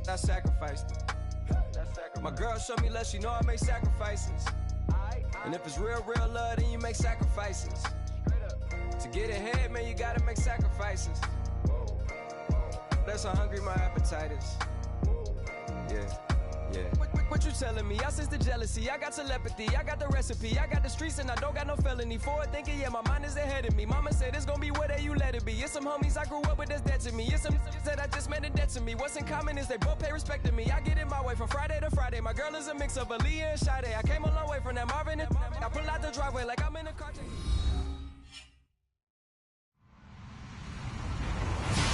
I sacrificed it. My girl showed me love, she know I make sacrifices. And if it's real love, then you make sacrifices. To get ahead, man, you gotta make sacrifices. That's how hungry my appetite is. Yeah. What you telling me? I sense the jealousy, I got telepathy, I got the recipe, I got the streets and I don't got no felony. Forward thinking, yeah, my mind is ahead of me. Mama said it's gonna be whatever you let it be. It's some homies I grew up with that's dead to me. It's some that I just met in debt to me. What's in common is they both pay respect to me. I get in my way from Friday to Friday. My girl is a mix of Aaliyah and Sade. I came a long way from that Marvin and I pull out the driveway like I'm in a car.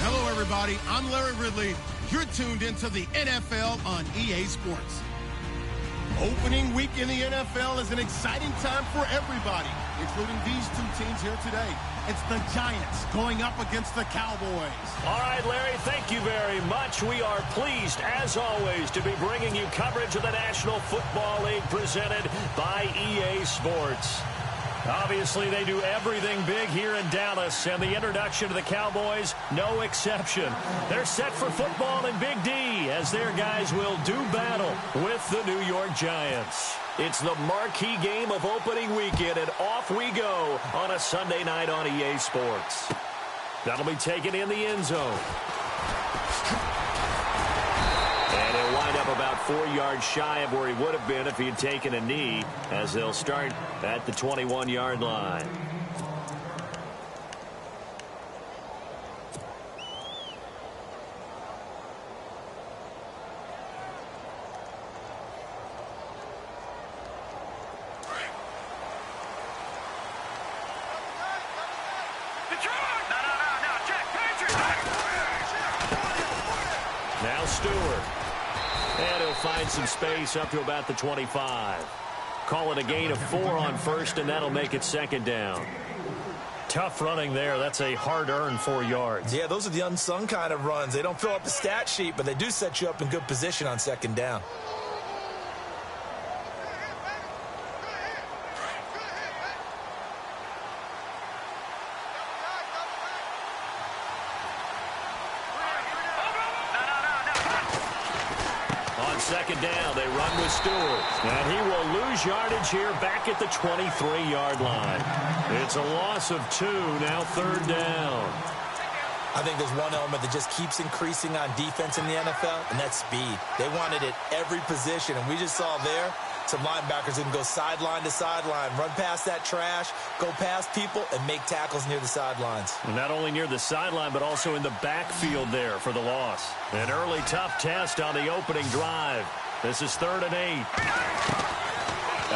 Hello, everybody. I'm Larry Ridley. You're tuned into the NFL on EA Sports. Opening week in the NFL is an exciting time for everybody, including these two teams here today. It's the Giants going up against the Cowboys. All right, Larry, thank you very much. We are pleased, as always, to be bringing you coverage of the National Football League presented by EA Sports. Obviously, they do everything big here in Dallas, and the introduction to the Cowboys, no exception. They're set for football in Big D, as their guys will do battle with the New York Giants. It's the marquee game of opening weekend, and off we go on a Sunday night on EA Sports. That'll be taken in the end zone. And he'll wind up about 4 yards shy of where he would have been if he had taken a knee, as they'll start at the 21-yard line. Now Stewart. And he'll find some space up to about the 25. Call it a gain of 4 on first, and that'll make it second down. Tough running there. That's a hard-earned 4 yards. Yeah, those are the unsung kind of runs. They don't fill up the stat sheet, but they do set you up in good position on second down. Second down, they run with Stewart. And he will lose yardage here back at the 23-yard line. It's a loss of 2, now third down. I think there's one element that just keeps increasing on defense in the NFL, and that's speed. They want it at every position, and we just saw there some linebackers who can go sideline to sideline, run past that trash, go past people, and make tackles near the sidelines. Not only near the sideline, but also in the backfield there for the loss. An early tough test on the opening drive. This is 3rd and 8.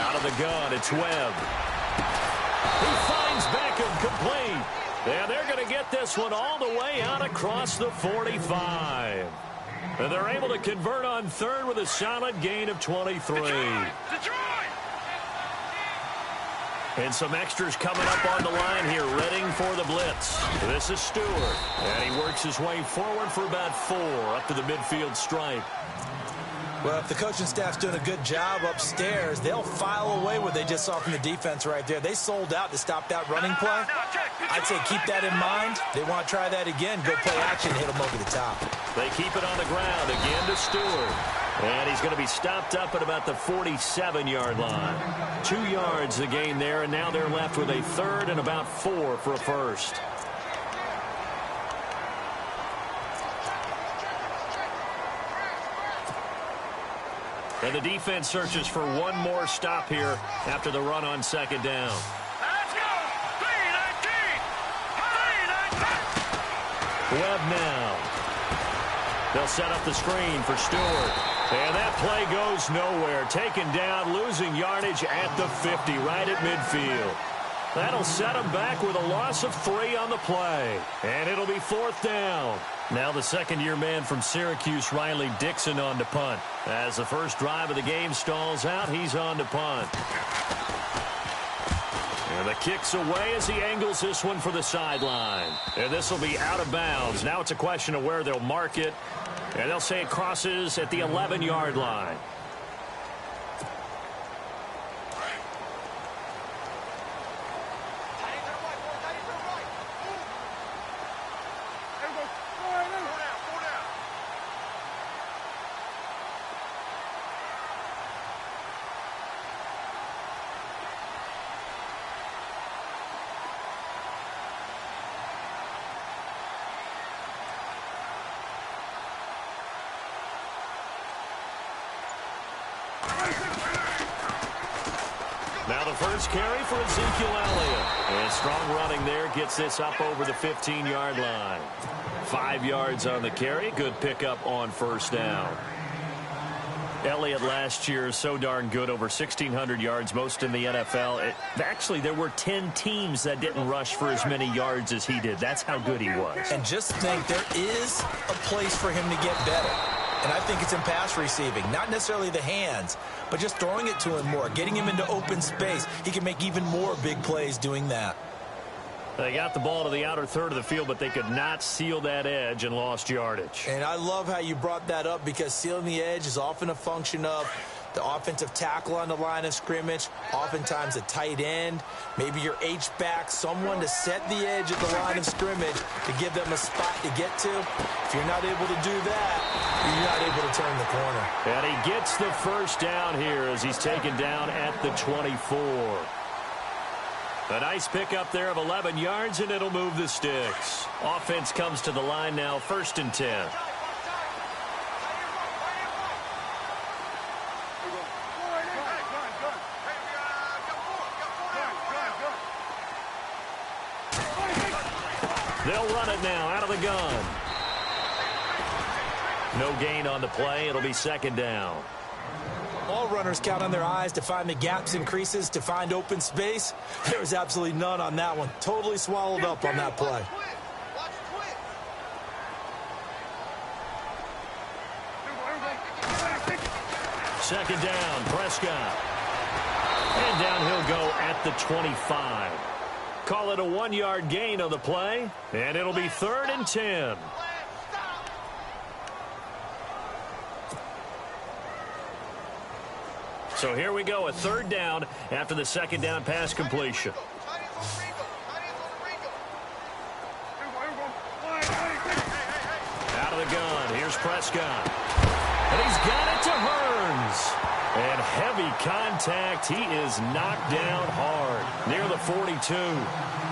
Out of the gun, it's Webb. He finds Beckham complete. And they're going to get this one all the way out across the 45. And they're able to convert on 3rd with a solid gain of 23. And some extras coming up on the line here, readying for the blitz. This is Stewart. And he works his way forward for about 4 up to the midfield stripe. Well, if the coaching staff's doing a good job upstairs, they'll file away what they just saw from the defense right there. They sold out to stop that running play. I'd say keep that in mind. They want to try that again, go play action, hit them over the top. They keep it on the ground again to Stewart. And he's going to be stopped up at about the 47-yard line. 2 yards the gain there, and now they're left with a 3rd and about 4 for a first. And the defense searches for one more stop here after the run on second down. Let's go! 3-19! Webb now. They'll set up the screen for Stewart. And that play goes nowhere. Taken down, losing yardage at the 50, right at midfield. That'll set them back with a loss of 3 on the play. And it'll be 4th down. Now the second-year man from Syracuse, Riley Dixon, on to punt. As the first drive of the game stalls out, he's on to punt. And the kick's away as he angles this one for the sideline. And this will be out of bounds. Now it's a question of where they'll mark it. And they'll say it crosses at the 11-yard line. Now the first carry for Ezekiel Elliott. And strong running there gets this up over the 15-yard line. 5 yards on the carry. Good pickup on first down. Elliott last year so darn good, over 1,600 yards, most in the NFL. Actually, there were 10 teams that didn't rush for as many yards as he did. That's how good he was. And just think, there is a place for him to get better. And I think it's in pass receiving. Not necessarily the hands, but just throwing it to him more, getting him into open space. He can make even more big plays doing that. They got the ball to the outer third of the field, but they could not seal that edge and lost yardage. And I love how you brought that up, because sealing the edge is often a function of the offensive tackle on the line of scrimmage, oftentimes a tight end, maybe your H-back, someone to set the edge at the line of scrimmage to give them a spot to get to. If you're not able to do that, you're not able to turn the corner. And he gets the first down here as he's taken down at the 24. A nice pickup there of 11 yards, and it'll move the sticks. Offense comes to the line now, 1st and 10. They'll run it now out of the gun. No gain on the play. It'll be 2nd down. All runners count on their eyes to find the gaps and creases, to find open space. There was absolutely none on that one. Totally swallowed up on that play. Second down, Prescott. And down he'll go at the 25. Call it a 1-yard gain on the play, and it'll be 3rd and 10. So here we go, a 3rd down after the 2nd down pass completion. Out of the gun, here's Prescott. And he's got it to Hearns. And heavy contact. He is knocked down hard near the 42.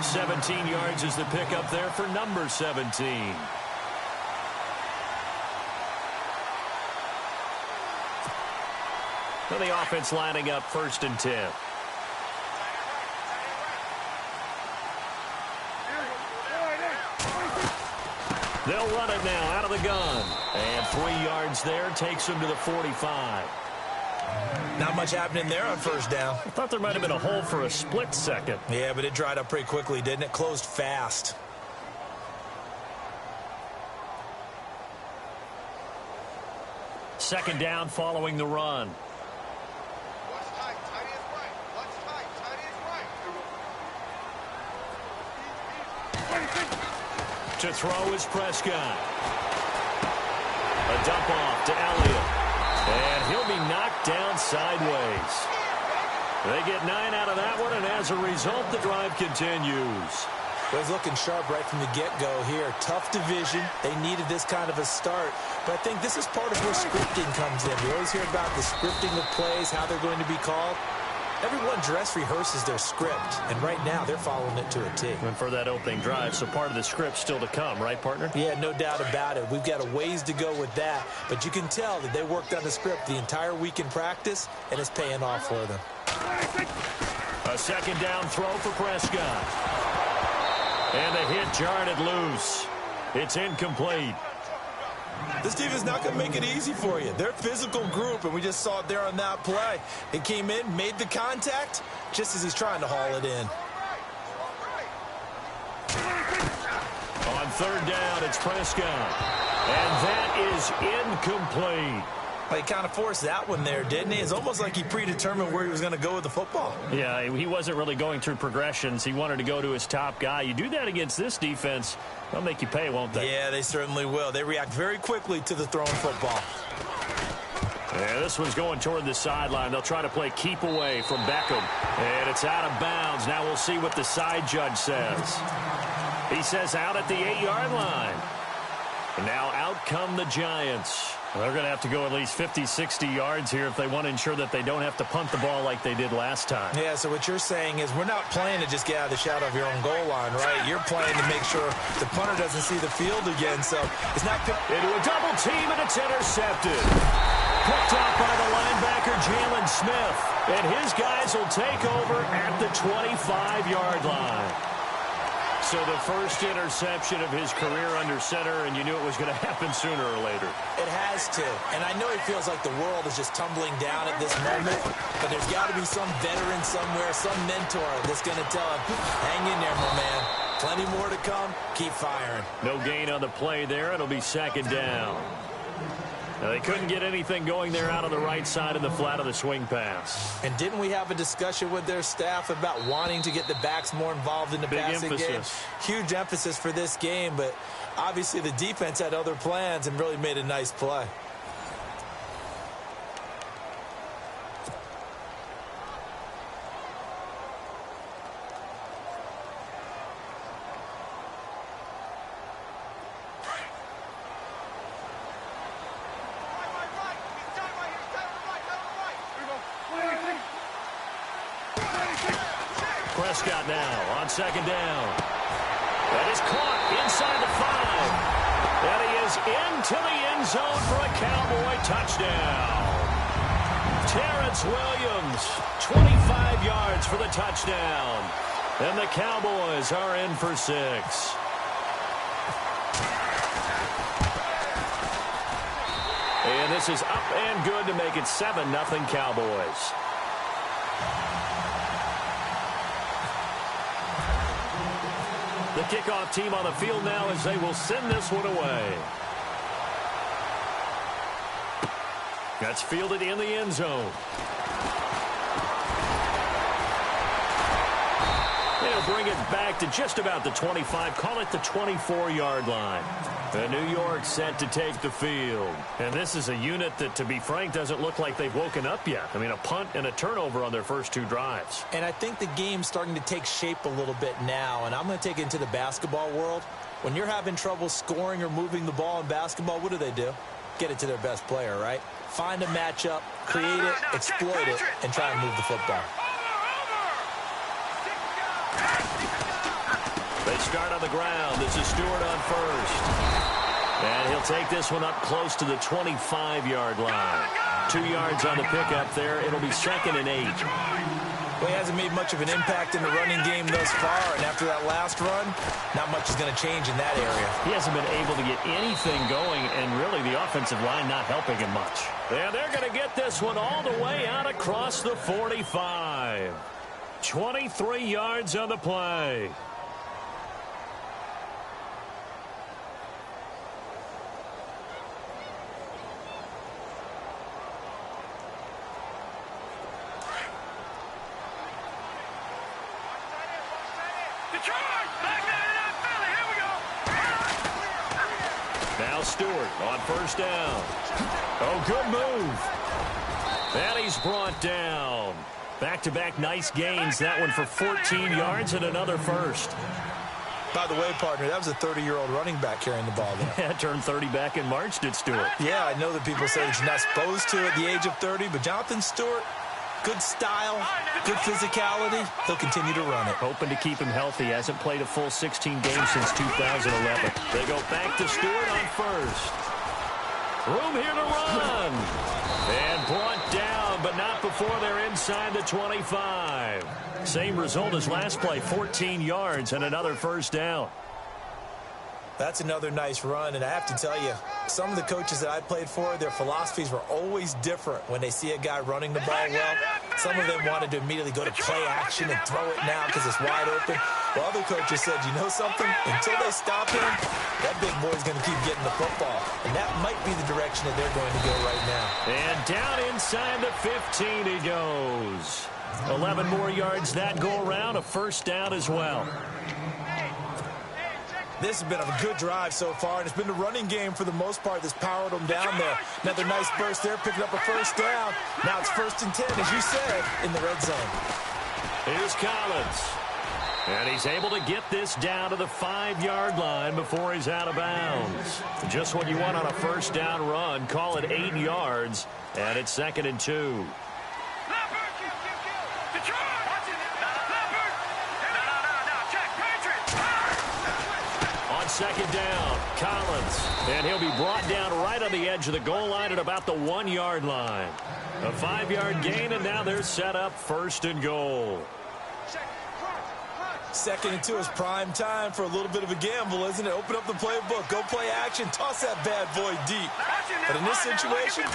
17 yards is the pickup there for number 17. Well, the offense lining up 1st and 10. They'll run it now out of the gun. And 3 yards there takes him to the 45. Not much happening there on 1st down. I thought there might have been a hole for a split second. Yeah, but it dried up pretty quickly, didn't it? Closed fast. Second down following the run. To throw is Prescott. A dump off to Elliott. And he'll be knocked down sideways. They get 9 out of that one, and as a result, the drive continues. Well, he's looking sharp right from the get-go here. Tough division. They needed this kind of a start. But I think this is part of where scripting comes in. We always hear about the scripting of plays, how they're going to be called. Everyone dress rehearses their script, and right now they're following it to a T. And for that opening drive, so part of the script still to come, right, partner? Yeah, no doubt about it. We've got a ways to go with that, but you can tell that they worked on the script the entire week in practice, and it's paying off for them. A 2nd down throw for Prescott. And the hit jarred it loose. It's incomplete. This team is not going to make it easy for you. They're a physical group, and we just saw it there on that play. It came in, made the contact, just as he's trying to haul it in. On 3rd down, it's Prescott. And that is incomplete. Well, he kind of forced that one there, didn't he? It's almost like he predetermined where he was going to go with the football. Yeah, he wasn't really going through progressions. He wanted to go to his top guy. You do that against this defense, they'll make you pay, won't they? Yeah, they certainly will. They react very quickly to the thrown football. Yeah, this one's going toward the sideline. They'll try to play keep away from Beckham. And it's out of bounds. Now we'll see what the side judge says. He says out at the 8-yard line. And now out come the Giants. They're going to have to go at least 50, 60 yards here if they want to ensure that they don't have to punt the ball like they did last time. Yeah, so what you're saying is we're not playing to just get out of the shadow of your own goal line, right? You're playing to make sure the punter doesn't see the field again, so it's not... Into a double team, and it's intercepted. Picked off by the linebacker, Jalen Smith. And his guys will take over at the 25-yard line. So the first interception of his career under center, and you knew it was going to happen sooner or later. It has to. And I know he feels like the world is just tumbling down at this moment, but there's got to be some veteran somewhere, some mentor that's going to tell him, hang in there, my man. Plenty more to come. Keep firing. No gain on the play there. It'll be second down. Now, they couldn't get anything going there out on the right side of the flat of the swing pass. And didn't we have a discussion with their staff about wanting to get the backs more involved in the passing game? Huge emphasis for this game, but obviously the defense had other plans and really made a nice play. Prescott now on second down. That is caught inside the 5. And he is into the end zone for a Cowboy touchdown. Terrence Williams, 25 yards for the touchdown. And the Cowboys are in for 6. And this is up and good to make it 7-0 Cowboys. The kickoff team on the field now as they will send this one away. That's fielded in the end zone. They'll bring it back to just about the 25. Call it the 24-yard line. The New York set to take the field. And this is a unit that, to be frank, doesn't look like they've woken up yet. I mean, a punt and a turnover on their first 2 drives. And I think the game's starting to take shape a little bit now. And I'm going to take it into the basketball world. When you're having trouble scoring or moving the ball in basketball, what do? Get it to their best player, right? Find a matchup, create it, exploit it, and try and move the football. They start on the ground. This is Stewart on first. And he'll take this one up close to the 25-yard line. 2 yards on the pickup there. It'll be 2nd and 8. Well, he hasn't made much of an impact in the running game thus far, and after that last run, not much is going to change in that area. He hasn't been able to get anything going, and really the offensive line not helping him much. And they're going to get this one all the way out across the 45. 23 yards on the play. Now Stewart on first down. Oh, good move. And he's brought down. Back-to-back nice gains. That one for 14 yards and another first. By the way, partner, that was a 30-year-old running back carrying the ball there. Yeah, turned 30 back in March, did Stewart. Yeah, I know that people say that you're not supposed to at the age of 30, but Jonathan Stewart, good style, good physicality. He'll continue to run it. Hoping to keep him healthy. Hasn't played a full 16 games since 2011. They go back to Stewart on first. Room here to run. And brought down, but not before they're inside the 25. Same result as last play, 14 yards and another first down. That's another nice run, and I have to tell you, some of the coaches that I played for, their philosophies were always different when they see a guy running the ball well. Some of them wanted to immediately go to play action and throw it now because it's wide open. While other coaches said, you know something? Until they stop him, that big boy's going to keep getting the football. And that might be the direction that they're going to go right now. And down inside the 15 he goes. 11 more yards that go around, a first down as well. This has been a good drive so far, and it's been the running game for the most part that's powered them down there. Another nice burst there, picking up a first down. Now it's 1st and 10, as you said, in the red zone. Here's Collins. And he's able to get this down to the 5-yard line before he's out of bounds. Just what you want on a first down run. Call it 8 yards, and it's 2nd and 2. second down. Collins. And he'll be brought down right on the edge of the goal line at about the 1-yard line. A 5-yard gain, and now they're set up 1st and goal. 2nd and 2 is prime time for a little bit of a gamble, isn't it? Open up the playbook, go play action, toss that bad boy deep. But in this situation,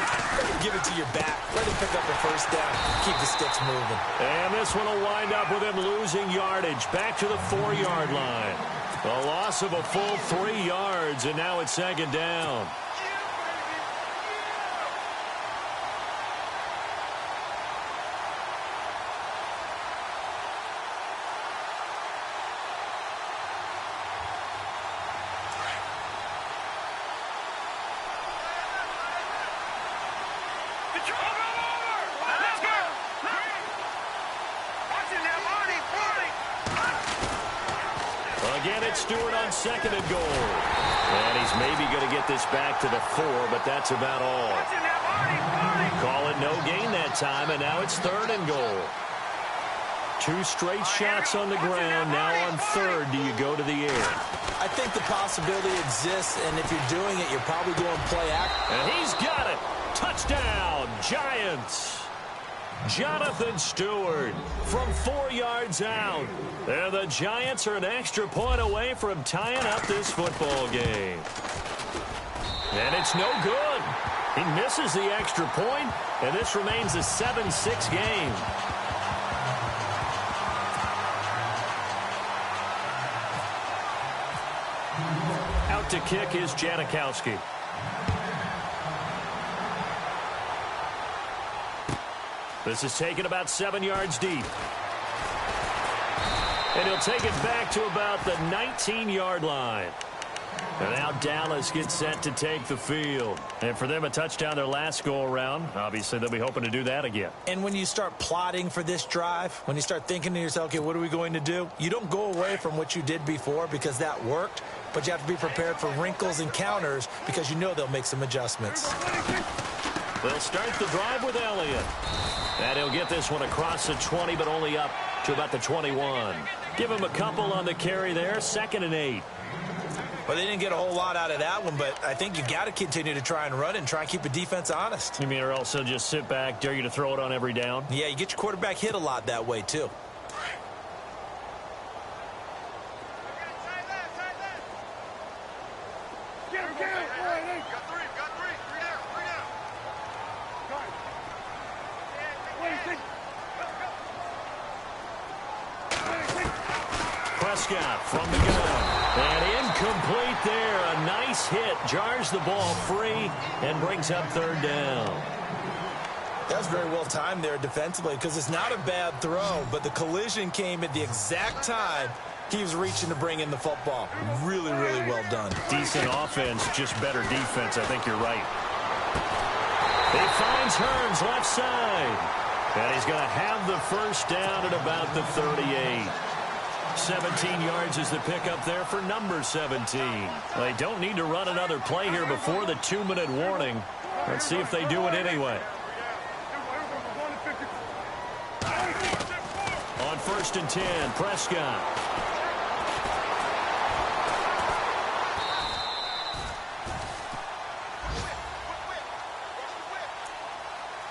give it to your back. Let him pick up a 1st down. Keep the sticks moving. And this one will wind up with him losing yardage back to the 4-yard line. A loss of a full 3 yards, and now it's 2nd down. Again, it's Stewart on 2nd and goal. And he's maybe going to get this back to the 4, but that's about all. Call it no gain that time, and now it's 3rd and goal. 2 straight shots on the ground. Now on 3rd, do you go to the air? I think the possibility exists, and if you're doing it, you're probably going play action. And he's got it. Touchdown, Giants. Jonathan Stewart from 4 yards out. And the Giants are an extra point away from tying up this football game. And it's no good. He misses the extra point, and this remains a 7-6 game. Out to kick is Janikowski. This is taken about 7 yards deep. And he'll take it back to about the 19-yard line. And now Dallas gets set to take the field. And for them, a touchdown their last go-around. Obviously, they'll be hoping to do that again. And when you start plotting for this drive, when you start thinking to yourself, okay, what are we going to do? You don't go away from what you did before because that worked, but you have to be prepared for wrinkles and counters because you know they'll make some adjustments. They'll start the drive with Elliott. And he'll get this one across the 20, but only up to about the 21. Give him a couple on the carry there, 2nd and 8. Well, they didn't get a whole lot out of that one, but I think you got to continue to try and run and try and keep the defense honest. You mean, or also just sit back, dare you to throw it on every down? Yeah, you get your quarterback hit a lot that way, too. Prescott from the gun. And incomplete there. A nice hit. Jars the ball free and brings up 3rd down. That was very well timed there defensively because it's not a bad throw, but the collision came at the exact time he was reaching to bring in the football. Really, really well done. Decent offense, just better defense. I think you're right. He finds Hearns left side. And he's going to have the 1st down at about the 38. 17 yards is the pickup there for number 17. They don't need to run another play here before the 2-minute warning. Let's see if they do it anyway. On 1st and 10, Prescott.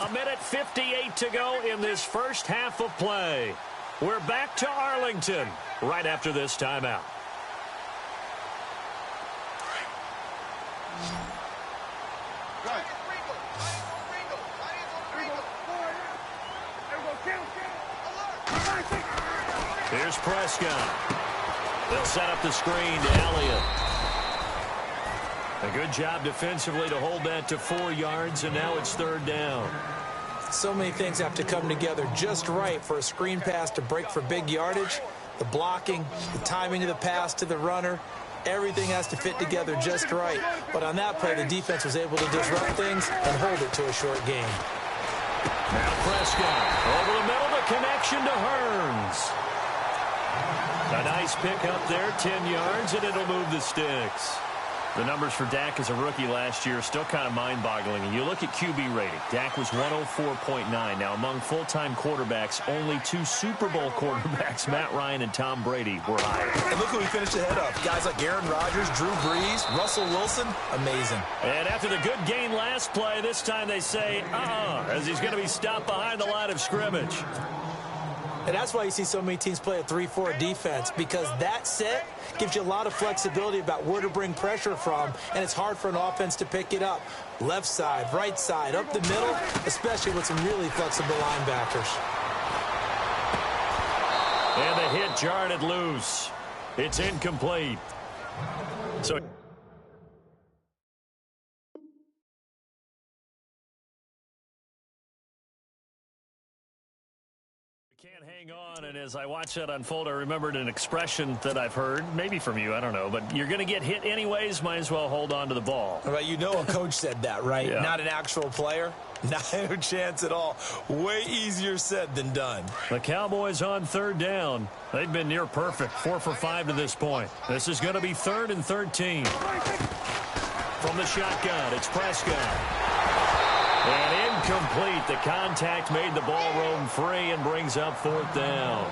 A minute 58 to go in this first half of play. We're back to Arlington right after this timeout. Here's Prescott. They'll set up the screen to Elliott. A good job defensively to hold that to 4 yards, and now it's 3rd down. So many things have to come together just right for a screen pass to break for big yardage. The blocking, the timing of the pass to the runner, everything has to fit together just right. But on that play, the defense was able to disrupt things and hold it to a short game. Now Prescott over the middle, the connection to Hearns. A nice pick up there, 10 yards, and it'll move the sticks. The numbers for Dak as a rookie last year are still kind of mind-boggling. And you look at QB rating. Dak was 104.9. Now, among full-time quarterbacks, only 2 Super Bowl quarterbacks, Matt Ryan and Tom Brady, were higher. And look who he finished ahead of. Guys like Aaron Rodgers, Drew Brees, Russell Wilson. Amazing. And after the good gain last play, this time they say, as he's going to be stopped behind the line of scrimmage. And that's why you see so many teams play a 3-4 defense, because that set gives you a lot of flexibility about where to bring pressure from, and it's hard for an offense to pick it up. Left side, right side, up the middle, especially with some really flexible linebackers. And the hit jarred it loose. It's incomplete. So can't hang on, and as I watch that unfold, I remembered an expression that I've heard, maybe from you, I don't know, but you're going to get hit anyways, might as well hold on to the ball. Right, you know a coach said that, right? Yeah. Not an actual player. Not a chance at all. Way easier said than done. The Cowboys on 3rd down. They've been near perfect, 4 for 5 to this point. This is going to be 3rd and 13. From the shotgun, it's Prescott. And incomplete. The contact made the ball roam free and brings up 4th down.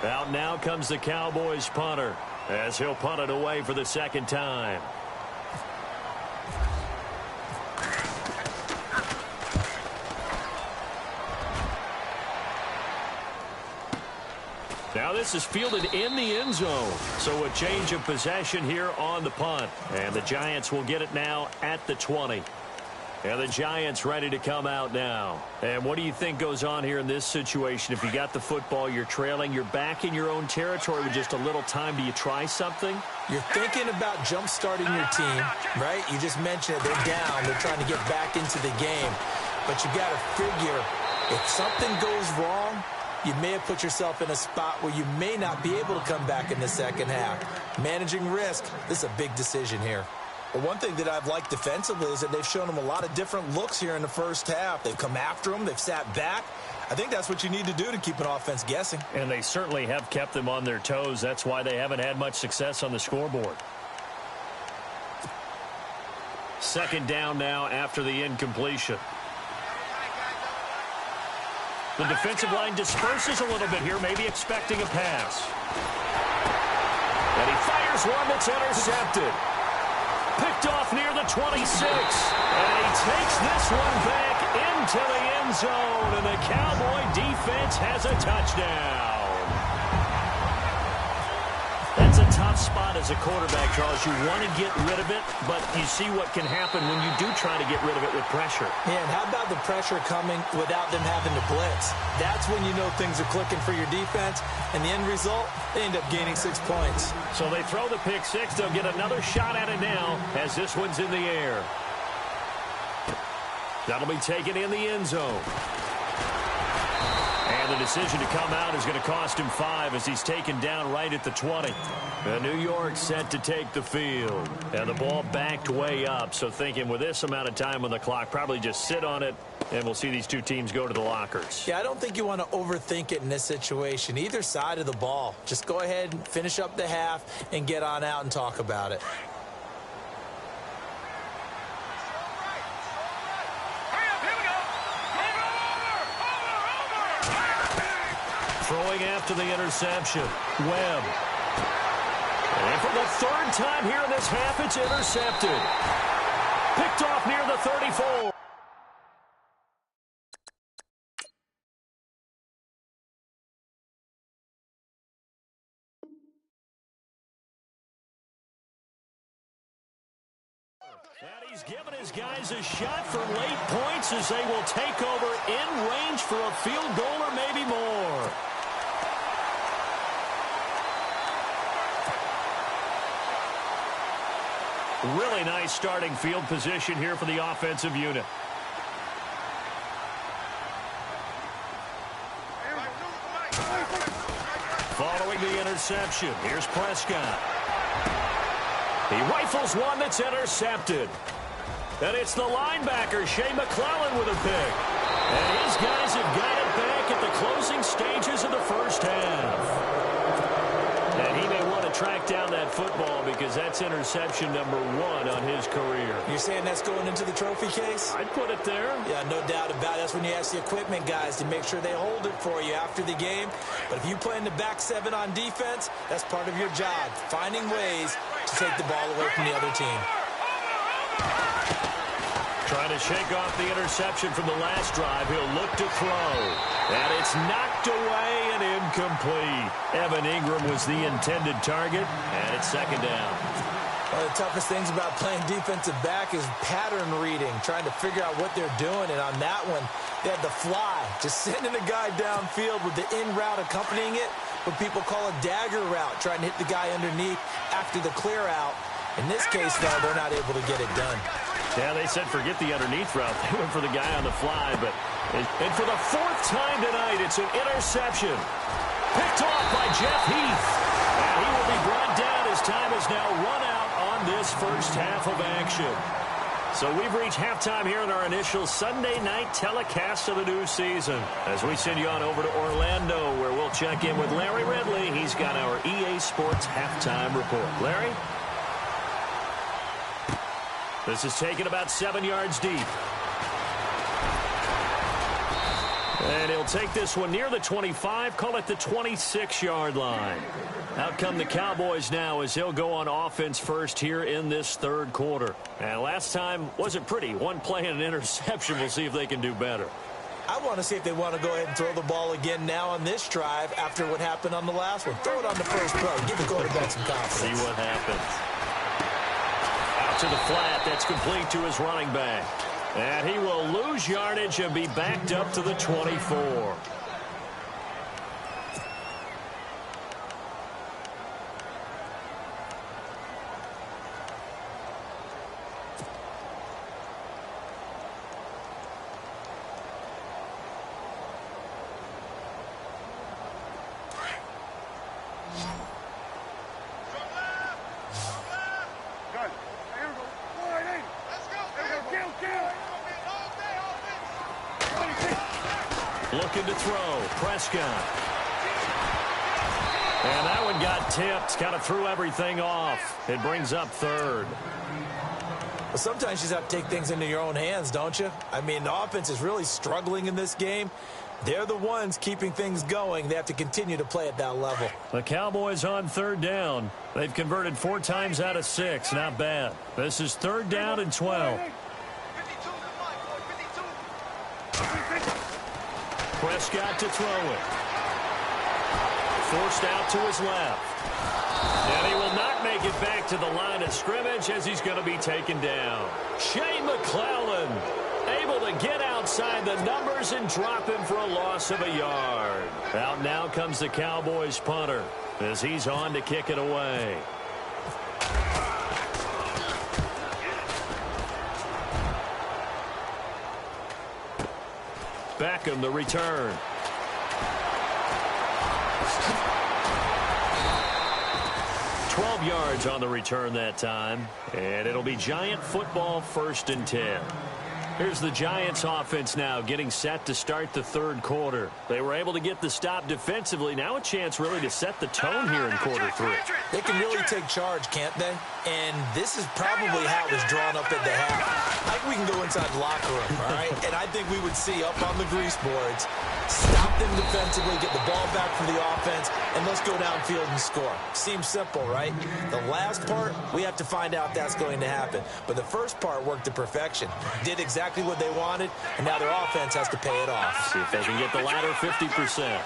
Out now comes the Cowboys punter as he'll punt it away for the 2nd time. Now this is fielded in the end zone. So a change of possession here on the punt. And the Giants will get it now at the 20. And the Giants ready to come out now. And what do you think goes on here in this situation? If you got the football, you're trailing, you're back in your own territory with just a little time. Do you try something? You're thinking about jump-starting your team, right? You just mentioned it. They're down. They're trying to get back into the game. But you got to figure, if something goes wrong, you may have put yourself in a spot where you may not be able to come back in the second half. Managing risk, this is a big decision here. Well, one thing that I've liked defensively is that they've shown them a lot of different looks here in the first half. They've come after them. They've sat back. I think that's what you need to do to keep an offense guessing. And they certainly have kept them on their toes. That's why they haven't had much success on the scoreboard. 2nd down now after the incompletion. The defensive line disperses a little bit here, maybe expecting a pass. And he fires one that's intercepted. Picked off near the 26. And he takes this one back into the end zone. And the Cowboy defense has a touchdown. That's a tough spot as a quarterback, Charles. You want to get rid of it, but you see what can happen when you do try to get rid of it with pressure. Yeah, and how about the pressure coming without them having to blitz? That's when you know things are clicking for your defense, and the end result, they end up gaining 6 points. So they throw the pick six. They'll get another shot at it now as this one's in the air. That'll be taken in the end zone. And the decision to come out is going to cost him 5 as he's taken down right at the 20. New York set to take the field. And the ball backed way up. So thinking with this amount of time on the clock, probably just sit on it, and we'll see these two teams go to the lockers. Yeah, I don't think you want to overthink it in this situation. Either side of the ball. Just go ahead and finish up the half and get on out and talk about it. Throwing after the interception, Webb. And for the 3rd time here in this half, it's intercepted. Picked off near the 34. And he's given his guys a shot for late points as they will take over in range for a field goal or maybe more. Really nice starting field position here for the offensive unit. Following the interception, here's Prescott. He rifles one that's intercepted. And it's the linebacker, Shea McClellan, with a pick. And his guys have got it back at the closing stages of the first half. And he may want to track down that football because that's interception number 1 on his career. You're saying that's going into the trophy case? I'd put it there. Yeah, no doubt about it. That's when you ask the equipment guys to make sure they hold it for you after the game. But if you play in the back 7 on defense, that's part of your job, finding ways to take the ball away from the other team. Trying to shake off the interception from the last drive. He'll look to throw. And it's knocked away and incomplete. Evan Ingram was the intended target, and it's second down. One of the toughest things about playing defensive back is pattern reading, trying to figure out what they're doing. And on that one, they had the fly, just sending a guy downfield with the in route accompanying it, what people call a dagger route, trying to hit the guy underneath after the clear out. In this case, though, they're not able to get it done. Yeah, they said forget the underneath route. They went for the guy on the fly, but and for the 4th time tonight, it's an interception. Picked off by Jeff Heath. And he will be brought down. His time is now run out on this first half of action. So we've reached halftime here in our initial Sunday night telecast of the new season. As we send you on over to Orlando, where we'll check in with Larry Ridley. He's got our EA Sports halftime report. Larry? This is taken about 7 yards deep. And he'll take this one near the 25, call it the 26-yard line. Out come the Cowboys now as he'll go on offense first here in this third quarter. And last time wasn't pretty. One play and an interception. We'll see if they can do better. I want to see if they want to go ahead and throw the ball again now on this drive after what happened on the last one. Throw it on the first play. Give the quarterback some confidence. See what happens. To the flat, that's complete to his running back. And he will lose yardage and be backed up to the 24. Looking to throw. Prescott. And that one got tipped. Kind of threw everything off. It brings up third. Well, sometimes you just have to take things into your own hands, don't you? I mean, the offense is really struggling in this game. They're the ones keeping things going. They have to continue to play at that level. The Cowboys on third down. They've converted 4 times out of 6. Not bad. This is 3rd down and 12. Prescott to throw it. Forced out to his left. And he will not make it back to the line of scrimmage as he's going to be taken down. Shane McClellan able to get outside the numbers and drop him for a loss of a yard. Out now comes the Cowboys punter as he's on to kick it away. Beckham the return. Yards on the return that time, and it'll be Giant football 1st and 10. Here's the Giants offense now getting set to start the third quarter. They were able to get the stop defensively. Now a chance really to set the tone here in quarter 3. They can really take charge, can't they? And this is probably how it was drawn up at the half. I think we can go inside the locker room, all right? And I think we would see up on the grease boards, stop them defensively, get the ball back for the offense, and let's go downfield and score. Seems simple, right? The last part, we have to find out if that's going to happen. But the first part worked to perfection. Did exactly what they wanted, and now their offense has to pay it off. See if they can get the latter 50%.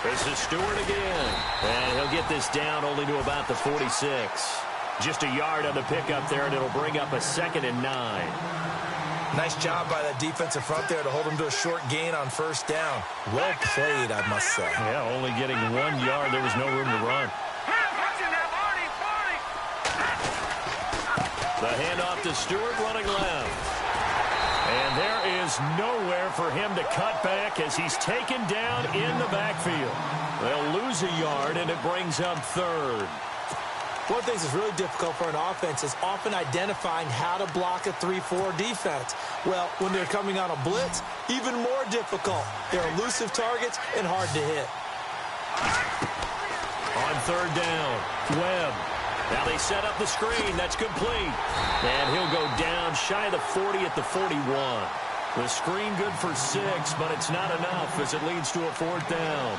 This is Stewart again. And he'll get this down only to about the 46. Just a yard on the pickup there, and it'll bring up a 2nd and 9. Nice job by that defensive front there to hold them to a short gain on 1st down. Well played, I must say. Yeah, only getting 1 yard. There was no room to run. The handoff to Stewart running left. And there is nowhere for him to cut back as he's taken down in the backfield. They'll lose a yard, and it brings up 3rd. One of the things that's really difficult for an offense is often identifying how to block a 3-4 defense. Well, when they're coming on a blitz, even more difficult. They're elusive targets and hard to hit. On third down, Webb. Now they set up the screen. That's complete. And he'll go down shy of the 40 at the 41. The screen good for 6, but it's not enough as it leads to a 4th down.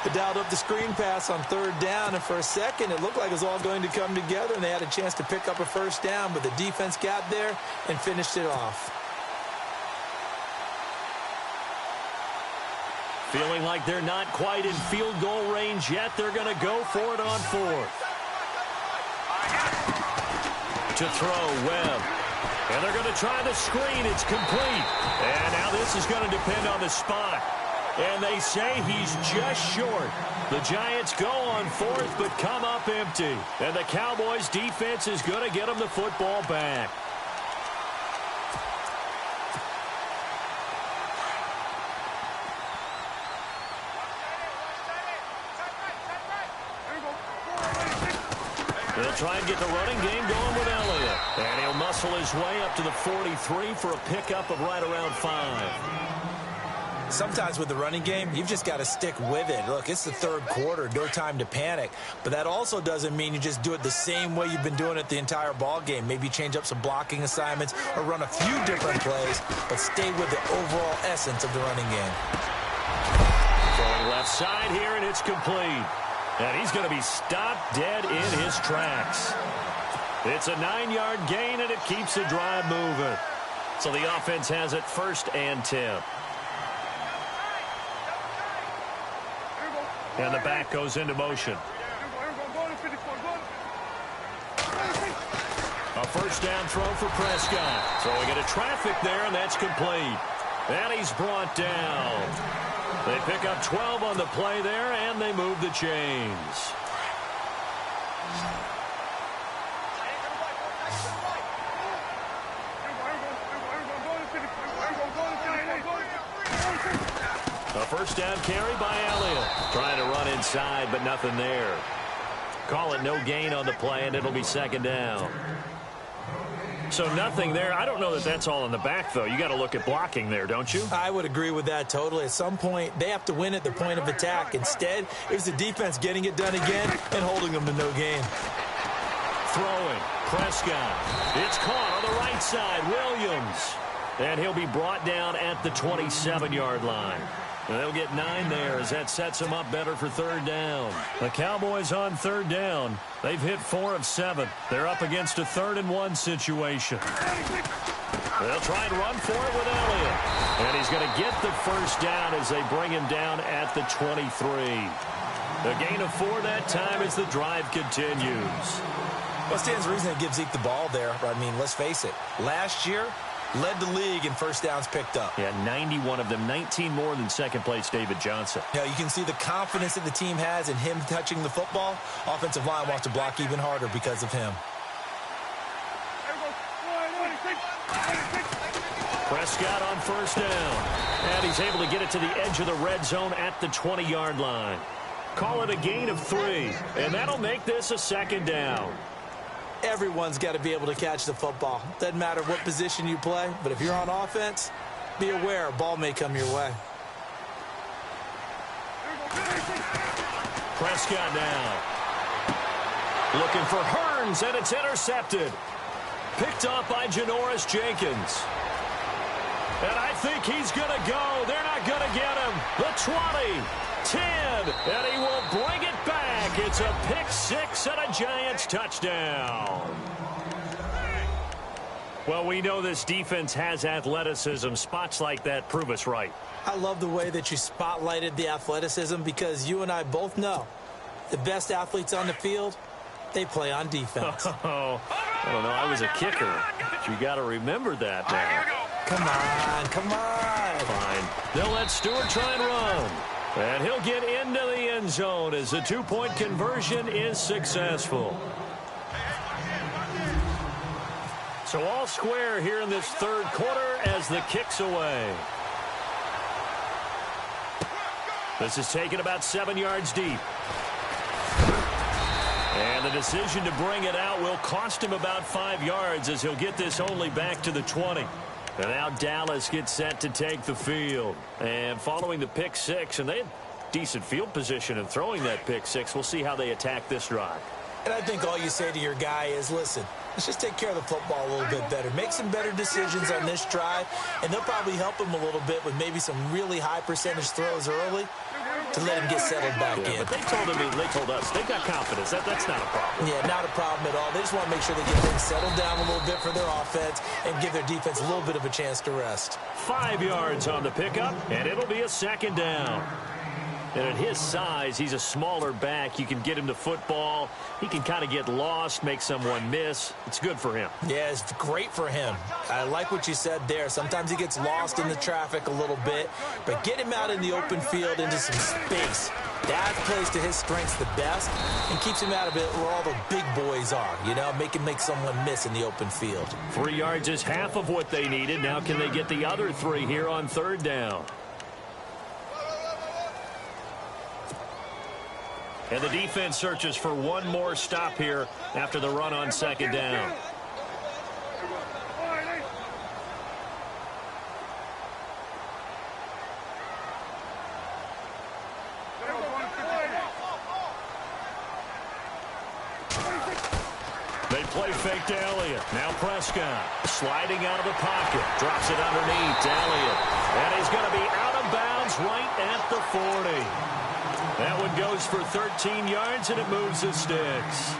They dialed up the screen pass on 3rd down, and for a second it looked like it was all going to come together, and they had a chance to pick up a 1st down, but the defense got there and finished it off. Feeling like they're not quite in field goal range yet, they're going to go for it on 4th. To throw, Webb. And they're going to try the screen. It's complete. And now this is going to depend on the spot. And they say he's just short. The Giants go on 4th, but come up empty. And the Cowboys' defense is going to get them the football back. They'll try and get the running game going with Elliott. And he'll muscle his way up to the 43 for a pickup of right around 5. Sometimes with the running game, you've just got to stick with it. Look, it's the 3rd quarter, no time to panic. But that also doesn't mean you just do it the same way you've been doing it the entire ball game. Maybe change up some blocking assignments or run a few different plays, but stay with the overall essence of the running game. Throwing left side here, and it's complete. And he's going to be stopped dead in his tracks. It's a 9-yard gain, and it keeps the drive moving. So the offense has it 1st and 10. And the back goes into motion. A 1st down throw for Prescott. Throwing into traffic there, and that's complete. And he's brought down. They pick up 12 on the play there, and they move the chains. A 1st down carry by Elliott. Trying to run inside, but nothing there. Call it no gain on the play, and it'll be 2nd down. So nothing there. I don't know that that's all in the back, though. You got to look at blocking there, don't you? I would agree with that totally. At some point, they have to win at the point of attack. Instead, it was the defense getting it done again and holding them to no gain. Throwing. Prescott. It's caught on the right side. Williams. And he'll be brought down at the 27-yard line. And they'll get 9 there as that sets them up better for 3rd down. The Cowboys on 3rd down. They've hit 4 of 7. They're up against a 3rd and 1 situation. They'll try and run for it with Elliott. And he's going to get the 1st down as they bring him down at the 23. A gain of 4 that time as the drive continues. Well, stands to reason it gives Zeke the ball there. I mean, let's face it. Last year, led the league in 1st downs picked up. Yeah, 91 of them, 19 more than 2nd place David Johnson. Yeah, you can see the confidence that the team has in him touching the football. Offensive line wants to block even harder because of him. Prescott on 1st down. And he's able to get it to the edge of the red zone at the 20-yard line. Call it a gain of 3. And that'll make this a 2nd down. Everyone's got to be able to catch the football. Doesn't matter what position you play, but if you're on offense, be aware a ball may come your way. Prescott now. Looking for Hearns, and it's intercepted. Picked off by Janoris Jenkins. And I think he's going to go. They're not going to get him. The 20, 10, and he will bring it back. It's a pick 6 and a Giants touchdown. Well, we know this defense has athleticism. Spots like that prove us right. I love the way that you spotlighted the athleticism because you and I both know the best athletes on the field, they play on defense. Oh, I don't know. I was a kicker. But you got to remember that now. Come on, come on. Fine. They'll let Stewart try and run. And he'll get into the end zone as the 2-point conversion is successful. So all square here in this 3rd quarter as the kick's away. This is taken about 7 yards deep. And the decision to bring it out will cost him about 5 yards as he'll get this only back to the 20. And now Dallas gets set to take the field. And following the pick 6, and they decent field position and throwing that pick six. We'll see how they attack this drive. And I think all you say to your guy is, listen, let's just take care of the football a little bit better. Make some better decisions on this drive, and they'll probably help him a little bit with maybe some really high percentage throws early to let him get settled back in. But they told us they got confidence. That's not a problem. Yeah, not a problem at all. They just want to make sure they get things settled down a little bit for their offense and give their defense a little bit of a chance to rest. 5 yards on the pickup, and it'll be a second down. And at his size, he's a smaller back. You can get him the football. He can kind of get lost, make someone miss. It's good for him. Yeah, it's great for him. I like what you said there. Sometimes he gets lost in the traffic a little bit, but get him out in the open field into some space. That plays to his strengths the best and keeps him out of it where all the big boys are, you know, make someone miss in the open field. 3 yards is half of what they needed. Now can they get the other 3 here on third down? And the defense searches for one more stop here after the run on second down. They play fake to Elliott. Now Prescott sliding out of the pocket. Drops it underneath to Elliott. And he's going to be out of bounds right at the 40. That one goes for 13 yards, and it moves the sticks.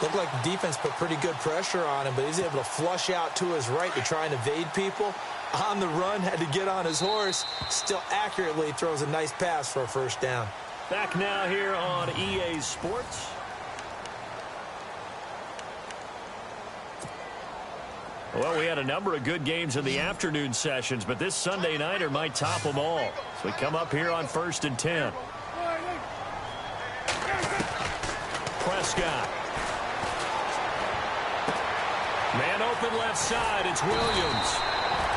Looked like the defense put pretty good pressure on him, but he's able to flush out to his right to try and evade people. On the run, had to get on his horse. Still accurately throws a nice pass for a first down. Back now here on EA Sports. Well, we had a number of good games in the afternoon sessions, but this Sunday nighter might top them all. So we come up here on 1st and 10. Prescott. Man open left side. It's Williams.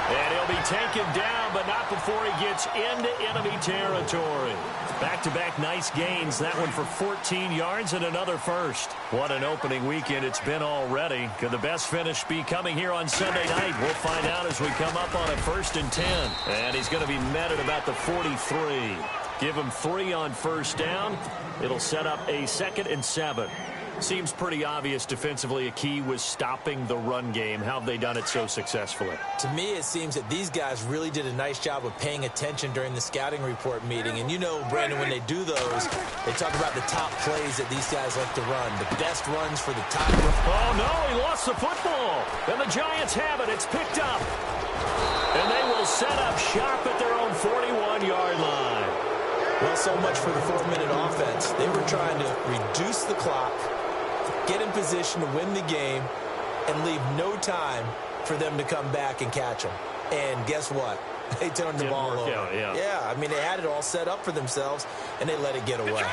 And he'll be taken down, but not before he gets into enemy territory. Back-to-back nice gains. That one for 14 yards and another first. What an opening weekend it's been already. Could the best finish be coming here on Sunday night? We'll find out as we come up on a 1st and 10. And he's going to be met at about the 43. Give him 3 on first down. It'll set up a 2nd and 7. Seems pretty obvious defensively a key was stopping the run game. How have they done it so successfully? To me, it seems that these guys really did a nice job of paying attention during the scouting report meeting. And you know, Brandon, when they do those, they talk about the top plays that these guys like to run. The best runs for the top. Oh, no, he lost the football. And the Giants have it. It's picked up. And they will set up shop at their own 41-yard line. Well, so much for the 4-minute offense. They were trying to reduce the clock, get in position to win the game, and leave no time for them to come back and catch them. And guess what? They turned the ball over. Yeah, I mean, they had it all set up for themselves, and they let it get away.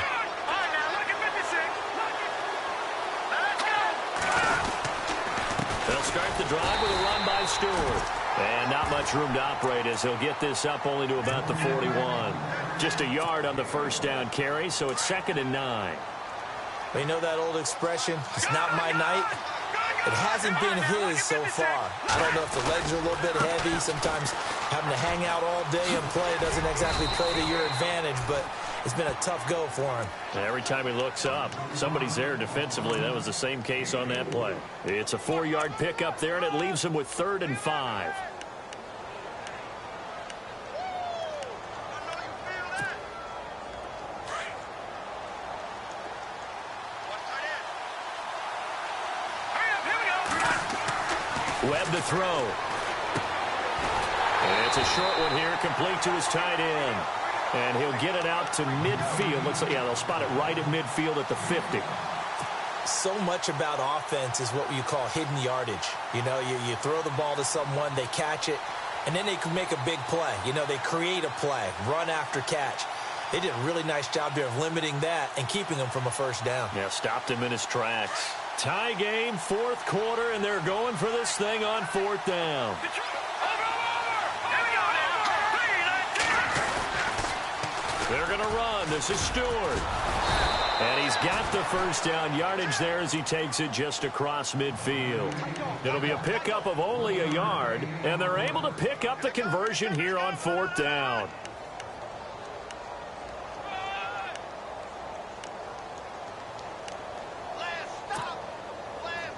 They'll start the drive with a run by Stewart. And not much room to operate as he'll get this up only to about the 41. Just a yard on the first down carry, so it's 2nd and 9. Well, you know that old expression, it's not my night? It hasn't been his so far. I don't know if the legs are a little bit heavy. Sometimes having to hang out all day and play doesn't exactly play to your advantage, but it's been a tough go for him. Every time he looks up, somebody's there defensively. That was the same case on that play. It's a 4-yard pickup there, and it leaves him with 3rd and 5. Webb to throw. And it's a short one here, complete to his tight end. And he'll get it out to midfield. Looks like, yeah, they'll spot it right at midfield at the 50. So much about offense is what you call hidden yardage. You know, you throw the ball to someone, they catch it, and then they can make a big play. You know, they create a play, run after catch. They did a really nice job there of limiting that and keeping him from a first down. Yeah, stopped him in his tracks. Tie game, 4th quarter, and they're going for this thing on 4th down. They're going to run. This is Stewart. And he's got the first down yardage there as he takes it just across midfield. It'll be a pickup of only a yard, and they're able to pick up the conversion here on 4th down.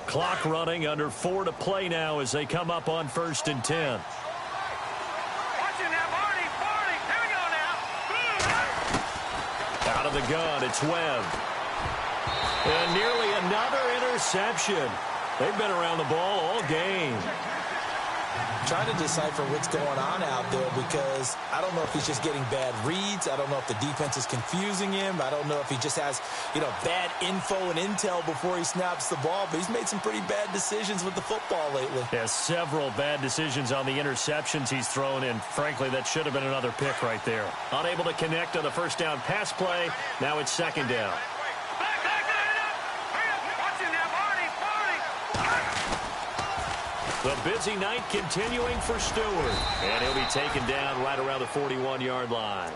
Clock running, under 4 to play now as they come up on 1st and 10. Out of the gun, it's Webb. And nearly another interception. They've been around the ball all game. Trying to decipher what's going on out there because I don't know if he's just getting bad reads. I don't know if the defense is confusing him. I don't know if he just has, bad info and intel before he snaps the ball. But he's made some pretty bad decisions with the football lately. Yeah, several bad decisions on the interceptions he's thrown, and frankly, that should have been another pick right there. Unable to connect on the first down pass play. Now it's 2nd down. The busy night continuing for Stewart. And he'll be taken down right around the 41-yard line.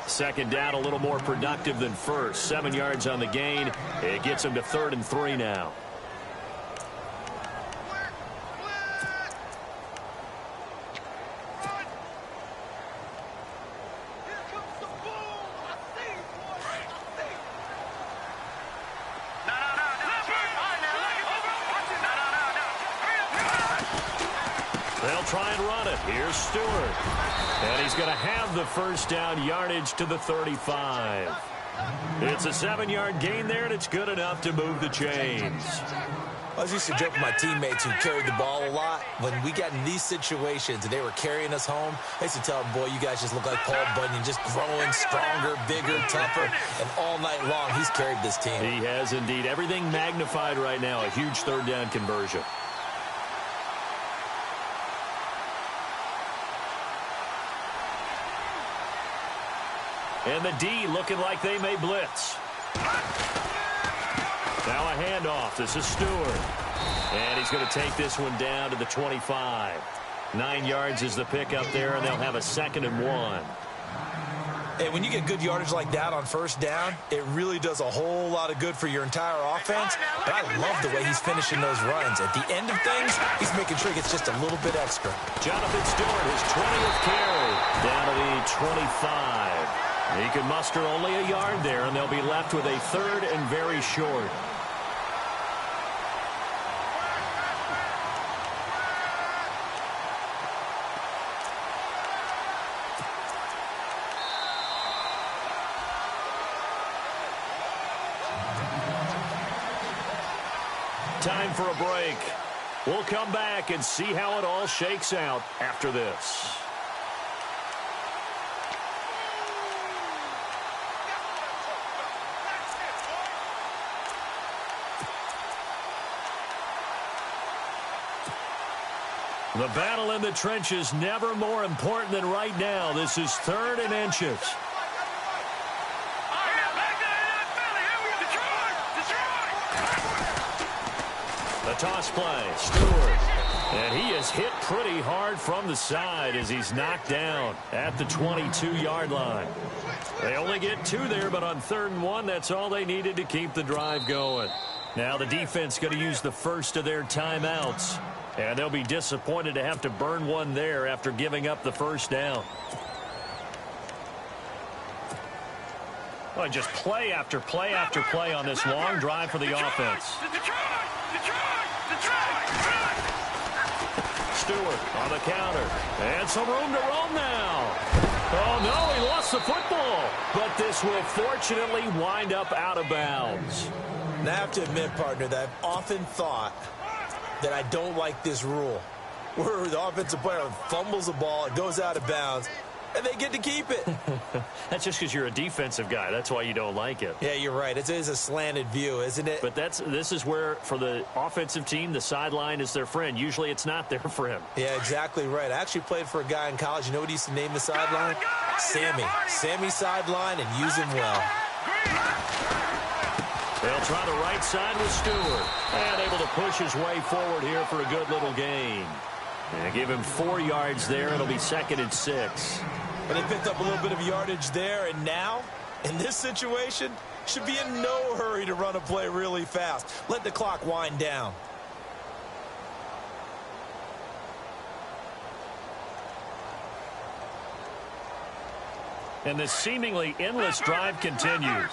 2nd down, a little more productive than first. 7 yards on the gain. It gets him to 3rd and 3 now. They'll try and run it. Here's Stewart. And he's going to have the first down, yardage to the 35. It's a 7-yard gain there, and it's good enough to move the chains. I was used to joke with my teammates who carried the ball a lot. When we got in these situations and they were carrying us home, I used to tell them, boy, you guys just look like Paul Bunyan, just growing stronger, bigger, tougher. And all night long, he's carried this team. He has indeed. Everything magnified right now. A huge 3rd down conversion. And the D looking like they may blitz. Now a handoff. This is Stewart. And he's going to take this one down to the 25. 9 yards is the pickup there, and they'll have a 2nd and 1. Hey, when you get good yardage like that on 1st down, it really does a whole lot of good for your entire offense. But I love the way he's finishing those runs. At the end of things, he's making sure he gets just a little bit extra. Jonathan Stewart, his 20th carry, down to the 25. He can muster only a yard there, and they'll be left with a 3rd and very short. Time for a break. We'll come back and see how it all shakes out after this. The battle in the trenches never more important than right now. This is 3rd and inches. The toss play, Stewart. And he is hit pretty hard from the side as he's knocked down at the 22-yard line. They only get 2 there, but on 3rd and 1, that's all they needed to keep the drive going. Now the defense going to use the first of their timeouts. And they'll be disappointed to have to burn one there after giving up the first down. Well, just play after play after play on this long drive for the offense. Stewart on the counter. And some room to roam now. Oh, no, he lost the football. But this will fortunately wind up out of bounds. And I have to admit, partner, that I've often thought that I don't like this rule, where the offensive player fumbles the ball, it goes out of bounds, and they get to keep it. That's just because you're a defensive guy. That's why you don't like it. Yeah, you're right. It is a slanted view, isn't it? But this is where, for the offensive team, the sideline is their friend. Usually it's not there for him. Yeah, exactly right. I actually played for a guy in college. You know what he used to name the sideline? Sammy. Sammy sideline, and use him well. They'll try the right side with Stewart. And able to push his way forward here for a good little gain. And give him 4 yards there. It'll be 2nd and 6. And they picked up a little bit of yardage there. And now, in this situation, should be in no hurry to run a play really fast. Let the clock wind down. And this seemingly endless drive continues.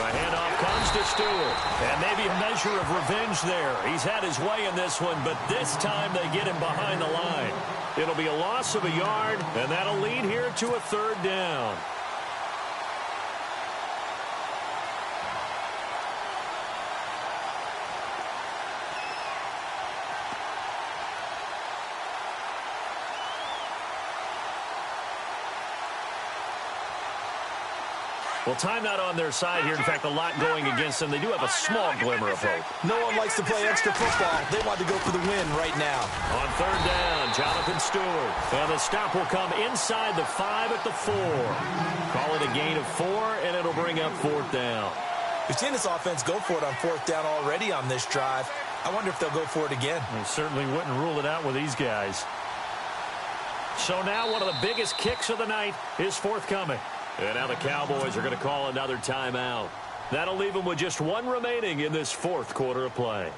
The handoff comes to Stewart. And maybe a measure of revenge there. He's had his way in this one, but this time they get him behind the line. It'll be a loss of a yard, and that'll lead here to a 3rd down. Well, timeout on their side here. In fact, a lot going against them. They do have a small glimmer of hope. No one likes to play extra football. They want to go for the win right now. On 3rd down, Jonathan Stewart. And the stop will come inside the 5 at the 4. Call it a gain of 4, and it'll bring up 4th down. We've seen this offense go for it on 4th down already on this drive. I wonder if they'll go for it again. They certainly wouldn't rule it out with these guys. So now one of the biggest kicks of the night is forthcoming. And now the Cowboys are going to call another timeout. That'll leave them with just 1 remaining in this 4th quarter of play.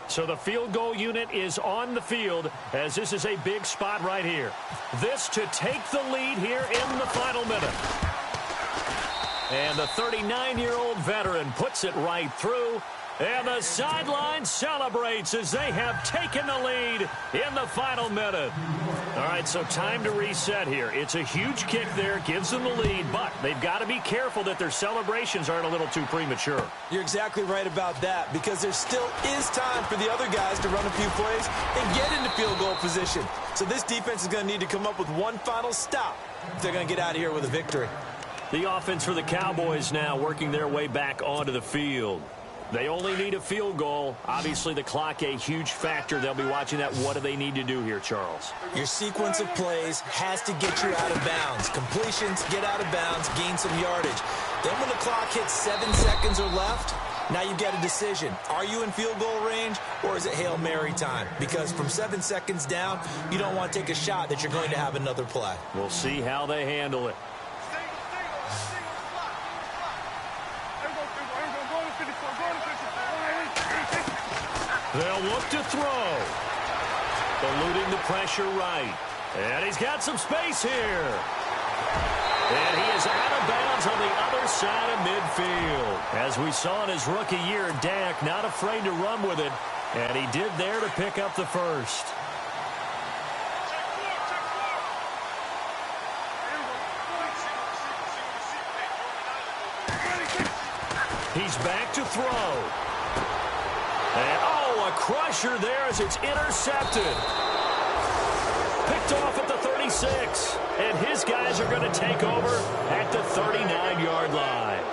So the field goal unit is on the field as this is a big spot right here. This to take the lead here in the final minute. And the 39-year-old veteran puts it right through. And the sideline celebrates as they have taken the lead in the final minute. All right, so time to reset here. It's a huge kick there, gives them the lead, but they've got to be careful that their celebrations aren't a little too premature. You're exactly right about that, because there still is time for the other guys to run a few plays and get into field goal position. So this defense is going to need to come up with one final stop if they're going to get out of here with a victory. The offense for the Cowboys now working their way back onto the field. They only need a field goal. Obviously, the clock a huge factor. They'll be watching that. What do they need to do here, Charles? Your sequence of plays has to get you out of bounds. Completions, get out of bounds, gain some yardage. Then when the clock hits 7 seconds or left, now you get a decision. Are you in field goal range, or is it Hail Mary time? Because from 7 seconds down, you don't want to take a shot that you're going to have another play. We'll see how they handle it. They'll look to throw. Eluding the pressure right. And he's got some space here. And he is out of bounds on the other side of midfield. As we saw in his rookie year, Dak not afraid to run with it. And he did there to pick up the first. He's back to throw. And, a crusher there as it's intercepted. Picked off at the 36. And his guys are going to take over at the 39-yard line.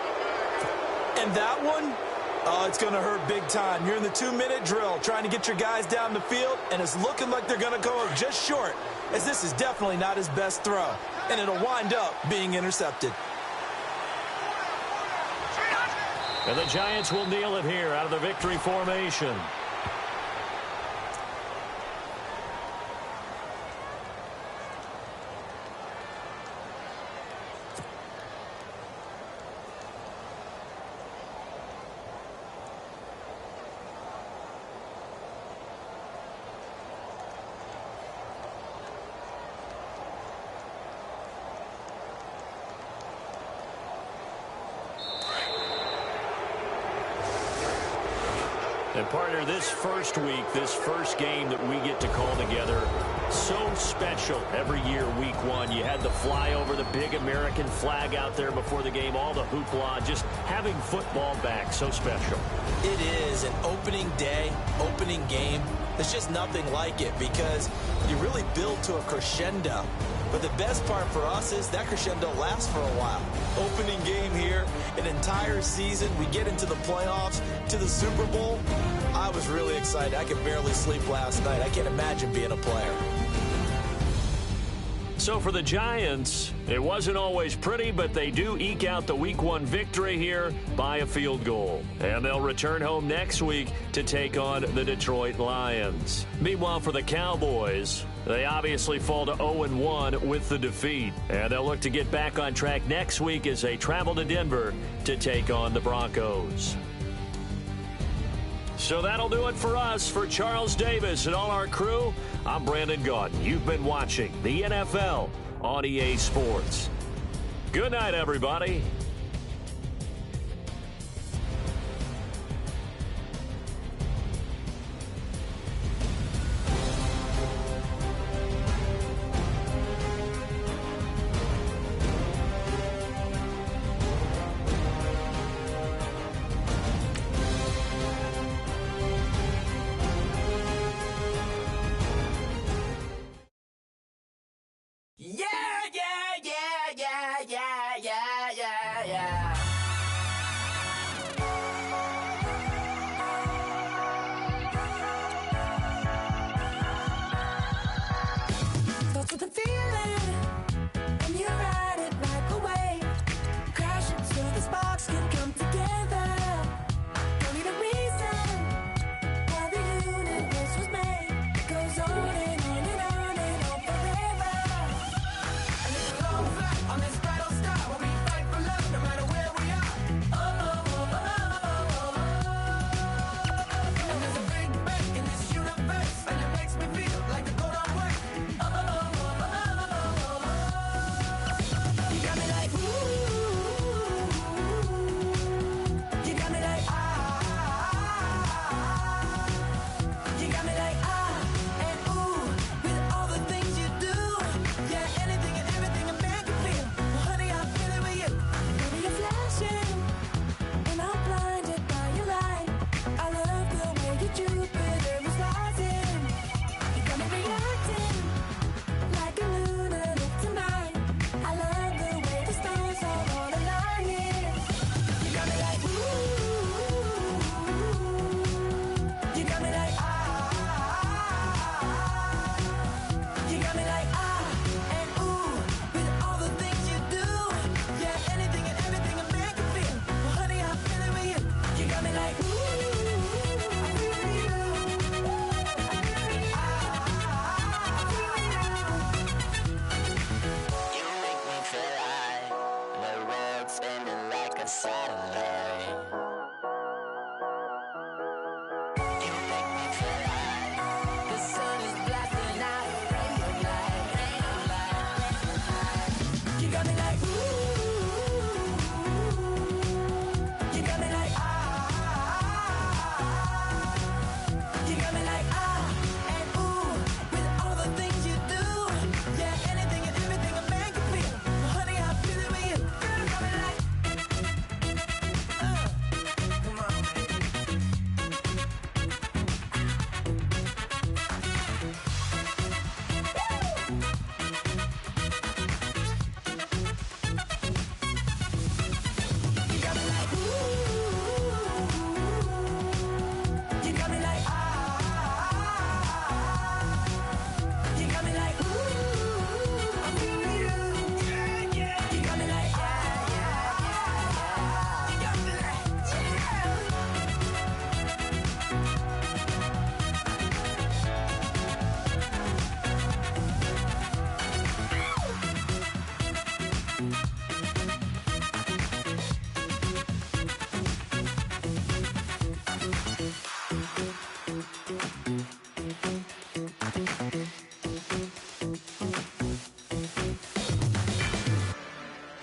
And that one, it's going to hurt big time. You're in the 2-minute drill trying to get your guys down the field, and it's looking like they're going to go just short, as this is definitely not his best throw. And it'll wind up being intercepted. And the Giants will kneel it here out of the victory formation. And partner, this first week, this first game that we get to call together, so special every year, week 1. You had the flyover, the big American flag out there before the game, all the hoopla, just having football back, so special. It is an opening day, opening game. There's just nothing like it because you really build to a crescendo. But the best part for us is that crescendo lasts for a while. Opening game here, an entire season. We get into the playoffs, to the Super Bowl. I was really excited. I could barely sleep last night. I can't imagine being a player. So for the Giants, it wasn't always pretty, but they do eke out the Week 1 victory here by a field goal. And they'll return home next week to take on the Detroit Lions. Meanwhile, for the Cowboys, they obviously fall to 0-1 with the defeat. And they'll look to get back on track next week as they travel to Denver to take on the Broncos. So that'll do it for us. For Charles Davis and all our crew, I'm Brandon Gaudin. You've been watching the NFL on EA Sports. Good night, everybody.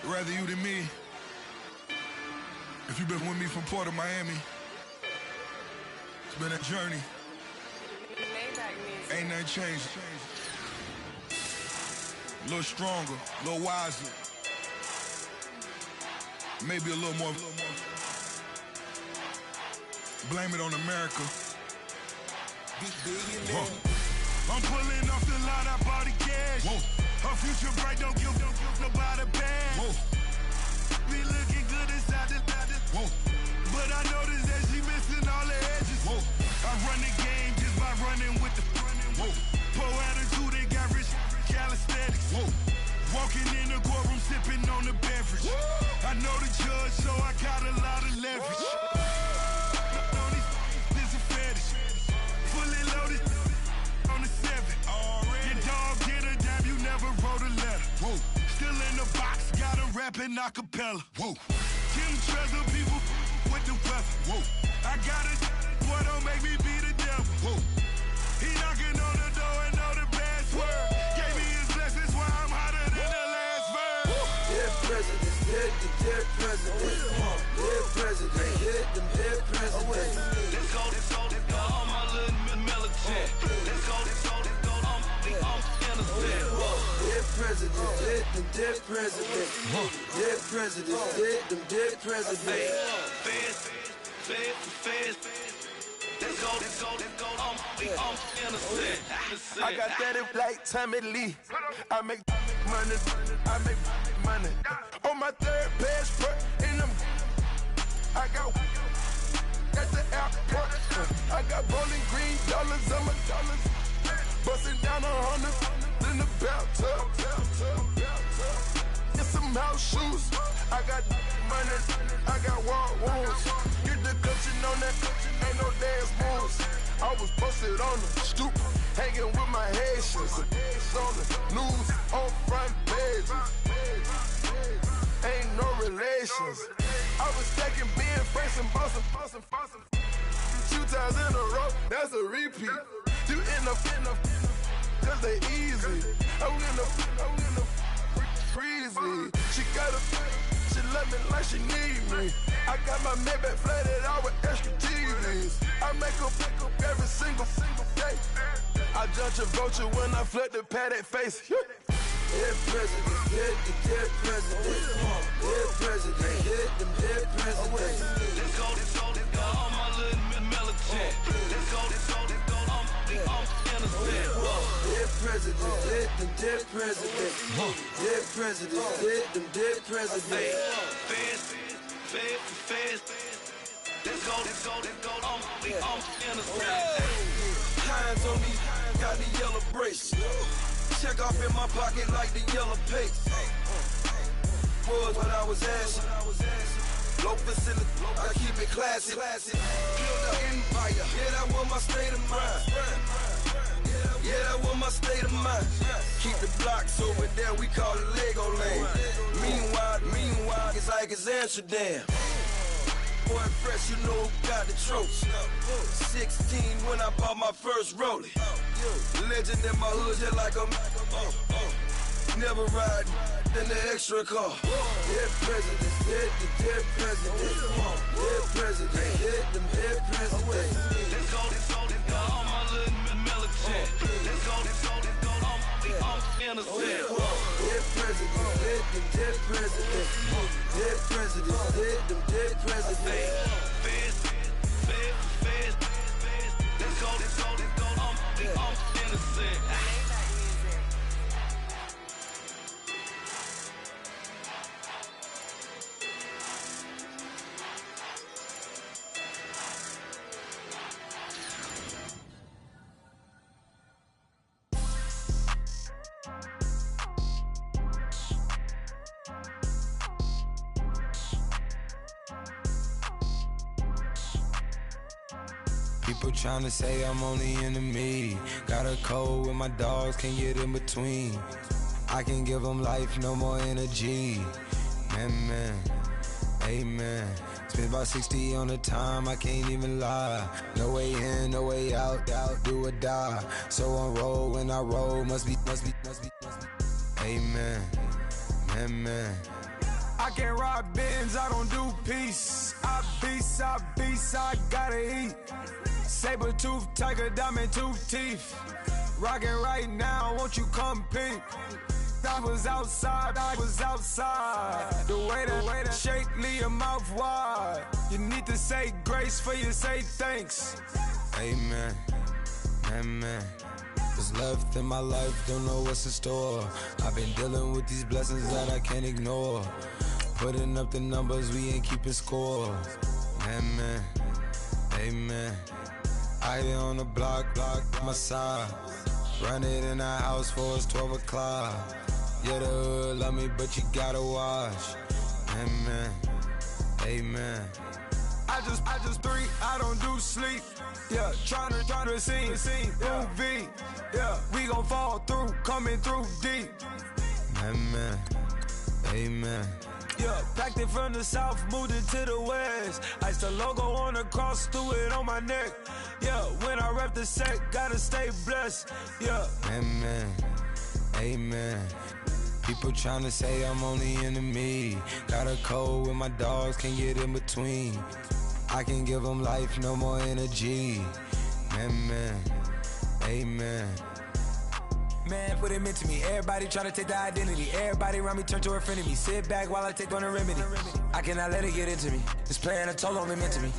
Rather you than me. If you've been with me from Port of Miami, it's been a journey. Ain't nothing changed. A little stronger, a little wiser. Maybe a little more. Blame it on America. I'm pulling off the line, I bought the cash. Whoa. Her future bright, don't give nobody bad. Whoa. Be looking good inside the whoa. But I noticed that she missing all the edges. Whoa. I run the game just by running with the whoa. Poor attitude, they got rich calisthenics. Whoa. Walking in the courtroom, sipping on the beverage. Woo. I know the judge, so I got a lot of leverage. This a fetish. Fully loaded on the 7. Your dog get a dime, you never wrote a letter. Whoa. Still in the box, got him rapping acapella. Whoa. Kim Treasure, people with the weather. Whoa. I got it, what on make me be the devil. Whoa. He knocking on the door and know the password. Gave me his blessings while I'm hotter than the last verse. Dead presidents, dead presidents. Dead presidents, dead presidents. Let's go, all my little militant. Let's go, I'm innocent. Dead presidents, dead presidents. Dead presidents, dead presidents. Fast. Let's go, I'm innocent. I got that in like Tommy Lee. I make money. On my third passport, and I got at the airport. I got bowling green dollars on my dollars. Busting down 100 in the bathtub. Get some house shoes. I got money. I got war wounds. Get the coaching on that. Ain't no dance moves. I was posted on the stoop, hanging with my Haitians. On the news, on front pages. Ain't no relations. I was stacking being fresh and bustin'. 2 times in a row, that's a repeat. You end up, cause they easy. I'm in the freezy. She love me like she need me. I got my Maybach flooded out with extra TVs. I make her pick up every single day. I judge a vulture when I flip the paddock face. Dead presidents, dead presidents. Dead presidents, dead presidents. Let's go, all my little militant. Let's go, I'm innocent. Dead presidents, dead presidents. Dead presidents, dead presidents. Fast. Let's go, I'm innocent. Hands on me, got the yellow brace. Check off in my pocket like the yellow paste. Was what I was asking. Low facility, I keep it classy. Build an empire, yeah, that was my state of mind. Yeah, that was my state of mind. Keep the blocks over there, we call it Lego Land. Meanwhile, it's like it's Amsterdam. Boy, fresh, you know who got the tropes. 16 when I bought my first rollie. Legend in my hood, just like a never ride in the extra car. Dead presidents, dead presidents. Dead presidents, dead presidents. Let's go, all my little militant. Let's go, I'm innocent. Dead presidents, dead presidents. Dead presidents, dead presidents. Fast. Let's go, I'm innocent. People tryna say I'm only enemy. Got a code with my dogs, can't get in between. I can give them life, no more energy. Man, amen. Spent about 60 on the time, I can't even lie. No way in, no way out, do or die. So on road, when I roll, must be. Amen, man. I can't ride Benz, I don't do peace. I beast, I gotta eat. Saber tooth, tiger, diamond tooth teeth. Rockin' right now, won't you come peep? I was outside. The way that shake, leave your mouth wide. You need to say grace for you say thanks. Amen, What's left in my life, don't know what's in store. I've been dealing with these blessings that I can't ignore. Putting up the numbers, we ain't keeping score. Amen. I be on the block, my side. Run it in the house for it's 12 o'clock. Yeah, the hood love me, but you gotta watch. Amen. I just three, I don't do sleep. Yeah, tryna see UV. Yeah, we gon' fall through, coming through deep. Amen. Yeah, packed it from the south, moved it to the west. Iced the logo on the cross, threw it on my neck. Yeah, when I rep the set, gotta stay blessed. Yeah. Amen. Amen. People tryna say I'm only enemy. Got a code with my dogs, can't get in between. I can give them life, no more energy. Amen. Amen. Man, what it meant to me. Everybody try to take the identity. Everybody around me turn to a friend of me. Sit back while I take on a remedy. I cannot let it get into me. It's playing a toll on me, meant to me.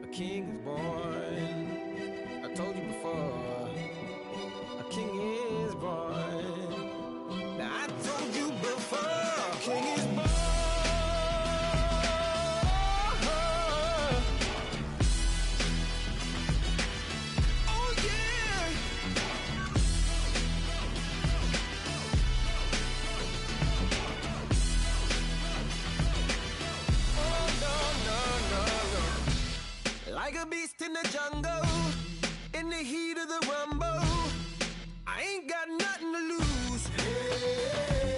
A king is born. I told you before. A king is born. Now I told you before. A king is born. Oh yeah. Oh no no no no. Like a beast in the jungle, in the heat of the rumble, I ain't got nothing to lose. Hey,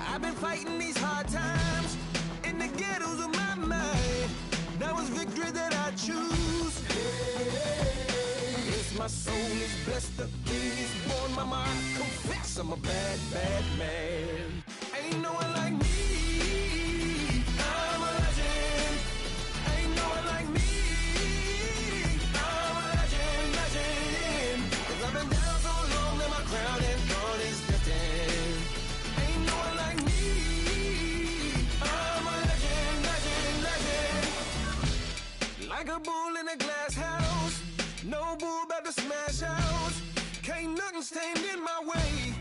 I've been fighting these hard times in the ghettos of my mind. Now it's victory that I choose. Hey, yes, my soul is blessed, the king is born. Mama, I confess I'm a bad, bad man. Ain't no one like me. I'm a legend. Ain't no one like me. I'm a legend, legend. 'Cause I've been down so long that my crown and throne is destined. Ain't no one like me. I'm a legend, legend, legend. Like a bull in a glass house. No bull about to smash out. Can't nothing stand in my way.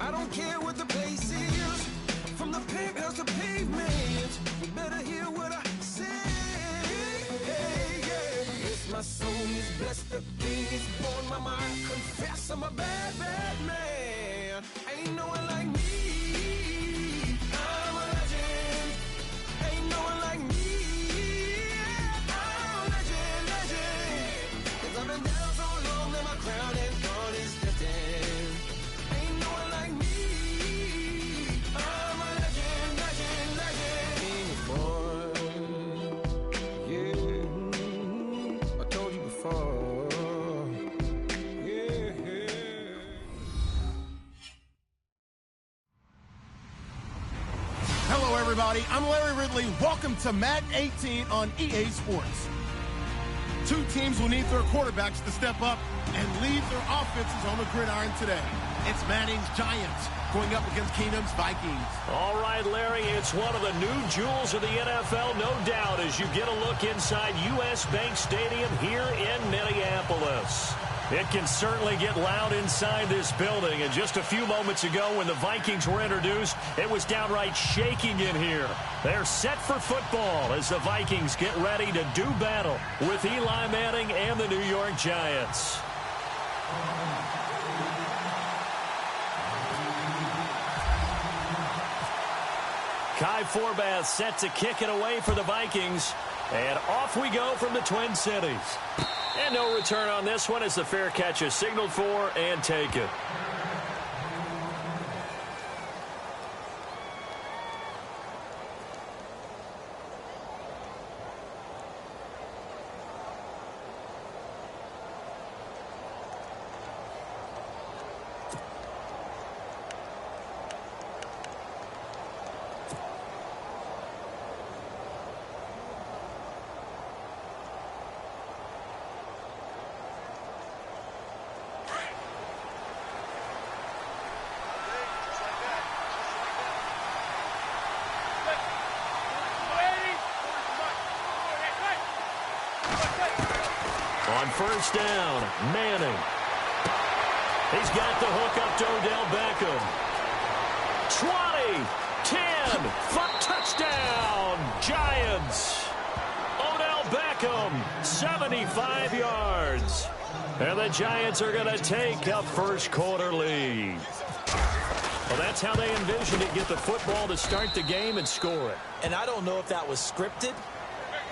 I don't care what the place is. From the penthouse to pavement, you better hear what I say. Yes, my soul is blessed, the king is born. Mama, I confess I'm a bad, bad man. Ain't no one like me. I'm a legend. Ain't no one like me. I'm a legend, legend. 'Cause I've been down so long that my crown and throne is destined. Ain't no one like me. I'm a legend, legend, legend. King is born. Yeah, I told you before. Yeah. Hello, everybody. I'm Larry Ridley. Welcome to Madden 18 on EA Sports. Two teams will need their quarterbacks to step up and lead their offenses on the gridiron today. It's Manning's Giants going up against Keenum's Vikings. All right, Larry, it's one of the new jewels of the NFL, no doubt, as you get a look inside U.S. Bank Stadium here in Minneapolis. It can certainly get loud inside this building, and just a few moments ago when the Vikings were introduced, it was downright shaking in here. They're set for football as the Vikings get ready to do battle with Eli Manning and the New York Giants. Kai Forbath set to kick it away for the Vikings. And off we go from the Twin Cities. And no return on this one as the fair catch is signaled for and taken. On first down, Manning. He's got the hook up to Odell Beckham. 20, 10, touchdown, Giants. Odell Beckham, 75 yards. And the Giants are going to take a first-quarter lead. Well, that's how they envisioned it, get the football to start the game and score it. And I don't know if that was scripted.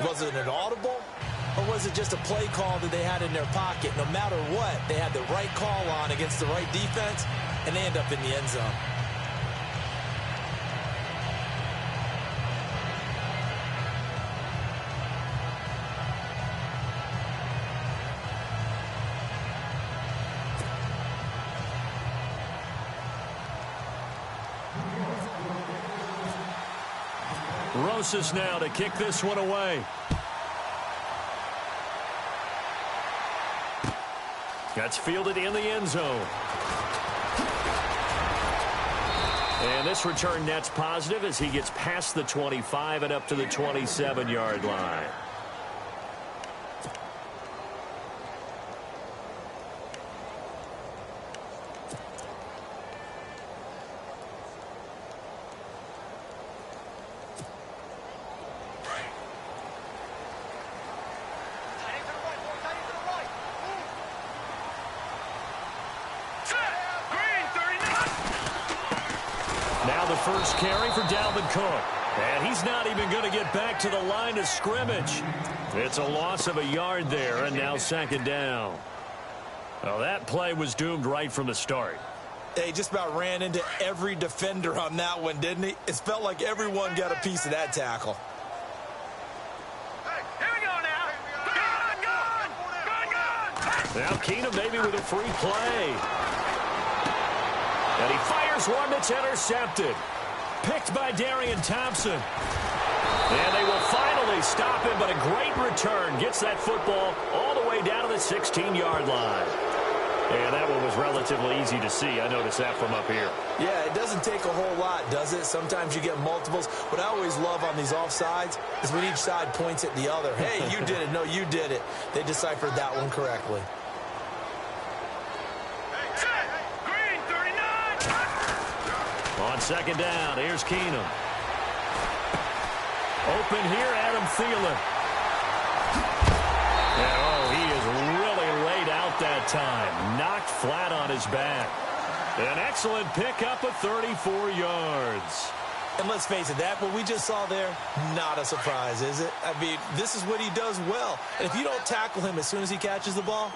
Was it an audible? Or was it just a play call that they had in their pocket? No matter what, they had the right call on against the right defense, and they end up in the end zone. Rosas now to kick this one away. That's fielded in the end zone. And this return net's positive as he gets past the 25 and up to the 27-yard line. First carry for Dalvin Cook. And he's not even going to get back to the line of scrimmage. It's a loss of a yard there, and now second down. Well, that play was doomed right from the start. He just about ran into every defender on that one, didn't he? It felt like everyone got a piece of that tackle. Hey, here we go now. Go. Now Keenum maybe with a free play. And he fires one that's intercepted. Picked by Darian Thompson. And they will finally stop him, but a great return. Gets that football all the way down to the 16-yard line. And that one was relatively easy to see. I noticed that from up here. Yeah, it doesn't take a whole lot, does it? Sometimes you get multiples. What I always love on these offsides is when each side points at the other. Hey, you did it. No, you did it. They deciphered that one correctly. On second down, here's Keenum. Open here, Adam Thielen. And, oh, he is really laid out that time. Knocked flat on his back. An excellent pickup of 34 yards. And let's face it, that what we just saw there, not a surprise, is it? I mean, this is what he does well. And if you don't tackle him as soon as he catches the ball,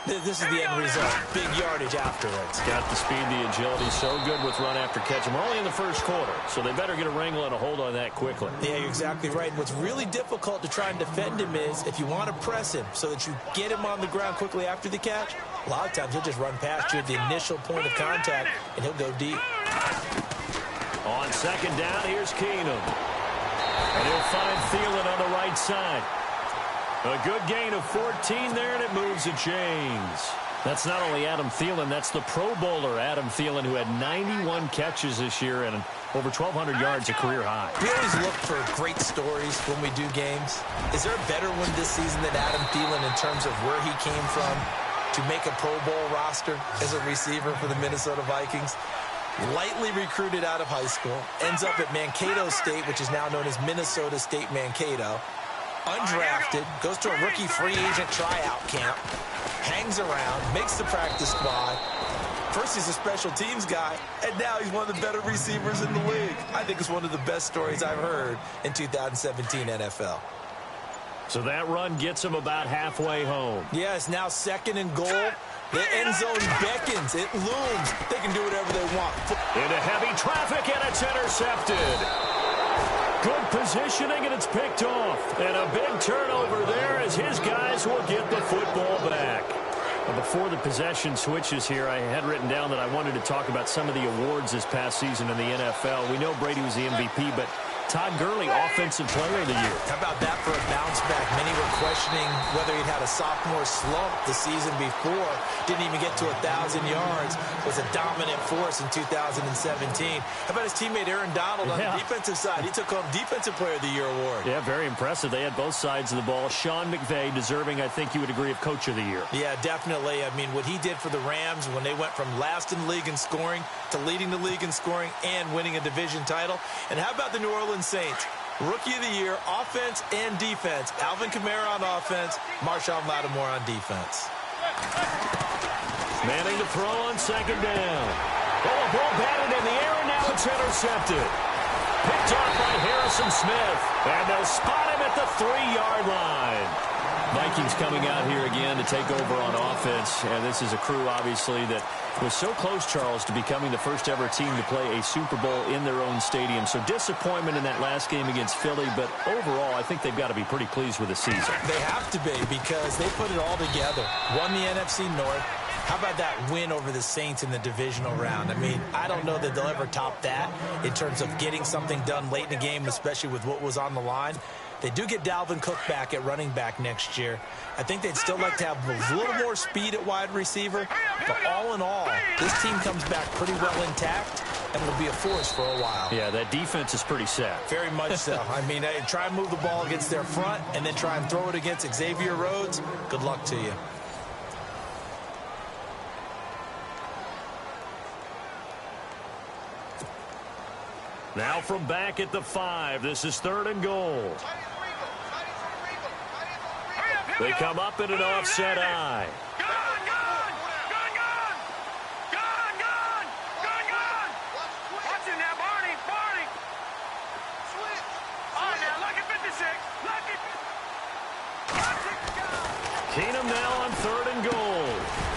this is the end result. Big yardage afterwards. Got the speed, the agility, so good with run after catch. We're only in the first quarter, so they better get a wrangle and a hold on that quickly. Yeah, you're exactly right. What's really difficult to try and defend him is if you want to press him so that you get him on the ground quickly after the catch, a lot of times he'll just run past you at the initial point of contact, and he'll go deep. On second down, here's Keenum. And he'll find Thielen on the right side. A good gain of 14 there, and it moves the chains. That's not only Adam Thielen, that's the Pro Bowler, Adam Thielen, who had 91 catches this year and over 1,200 yards, a career high. We always look for great stories when we do games. Is there a better one this season than Adam Thielen in terms of where he came from to make a Pro Bowl roster as a receiver for the Minnesota Vikings? Lightly recruited out of high school, ends up at Mankato State, which is now known as Minnesota State Mankato. Undrafted, goes to a rookie free agent tryout camp, hangs around, makes the practice squad. First he's a special teams guy, and now he's one of the better receivers in the league. I think it's one of the best stories I've heard in 2017 NFL. So that run gets him about halfway home. Yeah, it's now second and goal. The end zone beckons. It looms. They can do whatever they want. Into heavy traffic, and it's intercepted. Good positioning, and it's picked off. And a big turnover there as his guys will get the football back. Well, before the possession switches here, I had written down that I wanted to talk about some of the awards this past season in the NFL. We know Brady was the MVP, but Todd Gurley, Offensive Player of the Year. How about that for a bounce back? Many were questioning whether he'd had a sophomore slump the season before. Didn't even get to 1,000 yards. Was a dominant force in 2017. How about his teammate Aaron Donald on the defensive side? He took home Defensive Player of the Year award. Yeah, very impressive. They had both sides of the ball. Sean McVay deserving, I think you would agree, of Coach of the Year. Yeah, definitely. I mean, what he did for the Rams when they went from last in the league in scoring to leading the league in scoring and winning a division title. And how about the New Orleans Saints? Rookie of the Year, offense and defense. Alvin Kamara on offense, Marshawn Lattimore on defense. Manning to throw on second down. Oh, a ball batted in the air, and now it's intercepted. Picked off by Harrison Smith. And they'll spot him at the 3-yard line. Vikings coming out here again to take over on offense. And this is a crew, obviously, that was so close, Charles, to becoming the first ever team to play a Super Bowl in their own stadium. So disappointment in that last game against Philly. But overall, I think they've got to be pretty pleased with the season. They have to be, because they put it all together. Won the NFC North. How about that win over the Saints in the divisional round? I mean, I don't know that they'll ever top that in terms of getting something done late in the game, especially with what was on the line. They do get Dalvin Cook back at running back next year. I think they'd still like to have a little more speed at wide receiver. But all in all, this team comes back pretty well intact and will be a force for a while. Yeah, that defense is pretty set. Very much so. I mean, try and move the ball against their front and then try and throw it against Xavier Rhodes. Good luck to you. Now from back at the 5, this is 3rd and goal. They come up in an offset eye. Keenum now on 3rd and goal.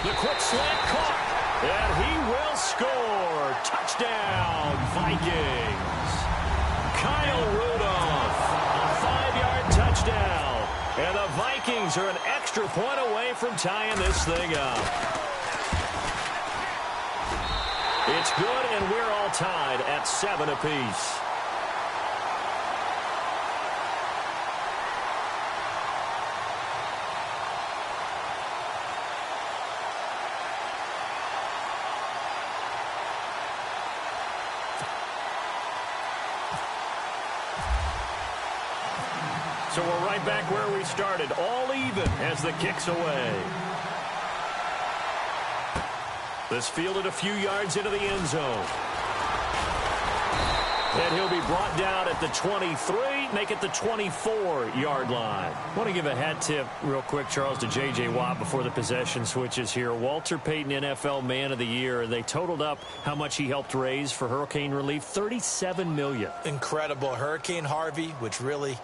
The quick slant caught, and he will score. Touchdown, Vikings. Kyle Rudolph, a 5-yard touchdown. And the Vikings are an extra point away from tying this thing up. It's good, and we're all tied at 7 apiece. So we're right back where we started, all even as the kick's away. This fielded a few yards into the end zone. And he'll be brought down at the 23, make it the 24-yard line. I want to give a hat tip real quick, Charles, to J.J. Watt before the possession switches here. Walter Payton, NFL Man of the Year. They totaled up how much he helped raise for hurricane relief, $37 million. Incredible. Hurricane Harvey, which really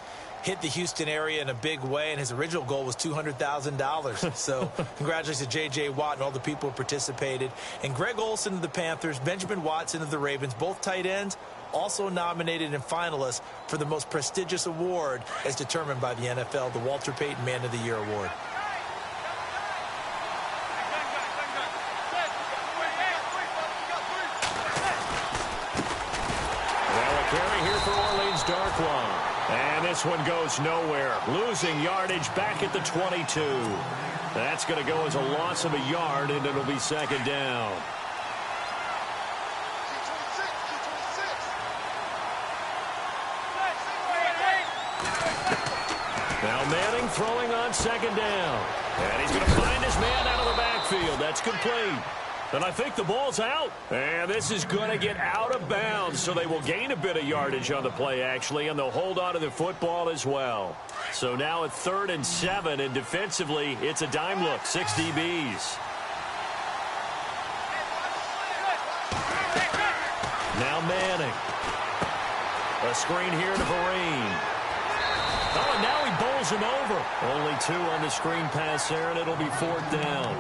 hit the Houston area in a big way, and his original goal was $200,000. So congratulations to J.J. Watt and all the people who participated. And Greg Olsen of the Panthers, Benjamin Watson of the Ravens, both tight ends, also nominated and finalists for the most prestigious award as determined by the NFL, the Walter Payton Man of the Year Award. Well, a carry here for Orleans Darkwa. And this one goes nowhere. Losing yardage back at the 22. That's going to go as a loss of a yard, and it'll be 2nd down. Now Manning throwing on 2nd down. And he's going to find his man out of the backfield. That's complete. And I think the ball's out. And this is going to get out of bounds, so they will gain a bit of yardage on the play, actually, and they'll hold on to the football as well. So now at 3rd and 7, and defensively, it's a dime look, 6 DBs. Now Manning. A screen here to Vereen. Oh, and now he bowls him over. Only 2 on the screen pass there, and it'll be 4th down.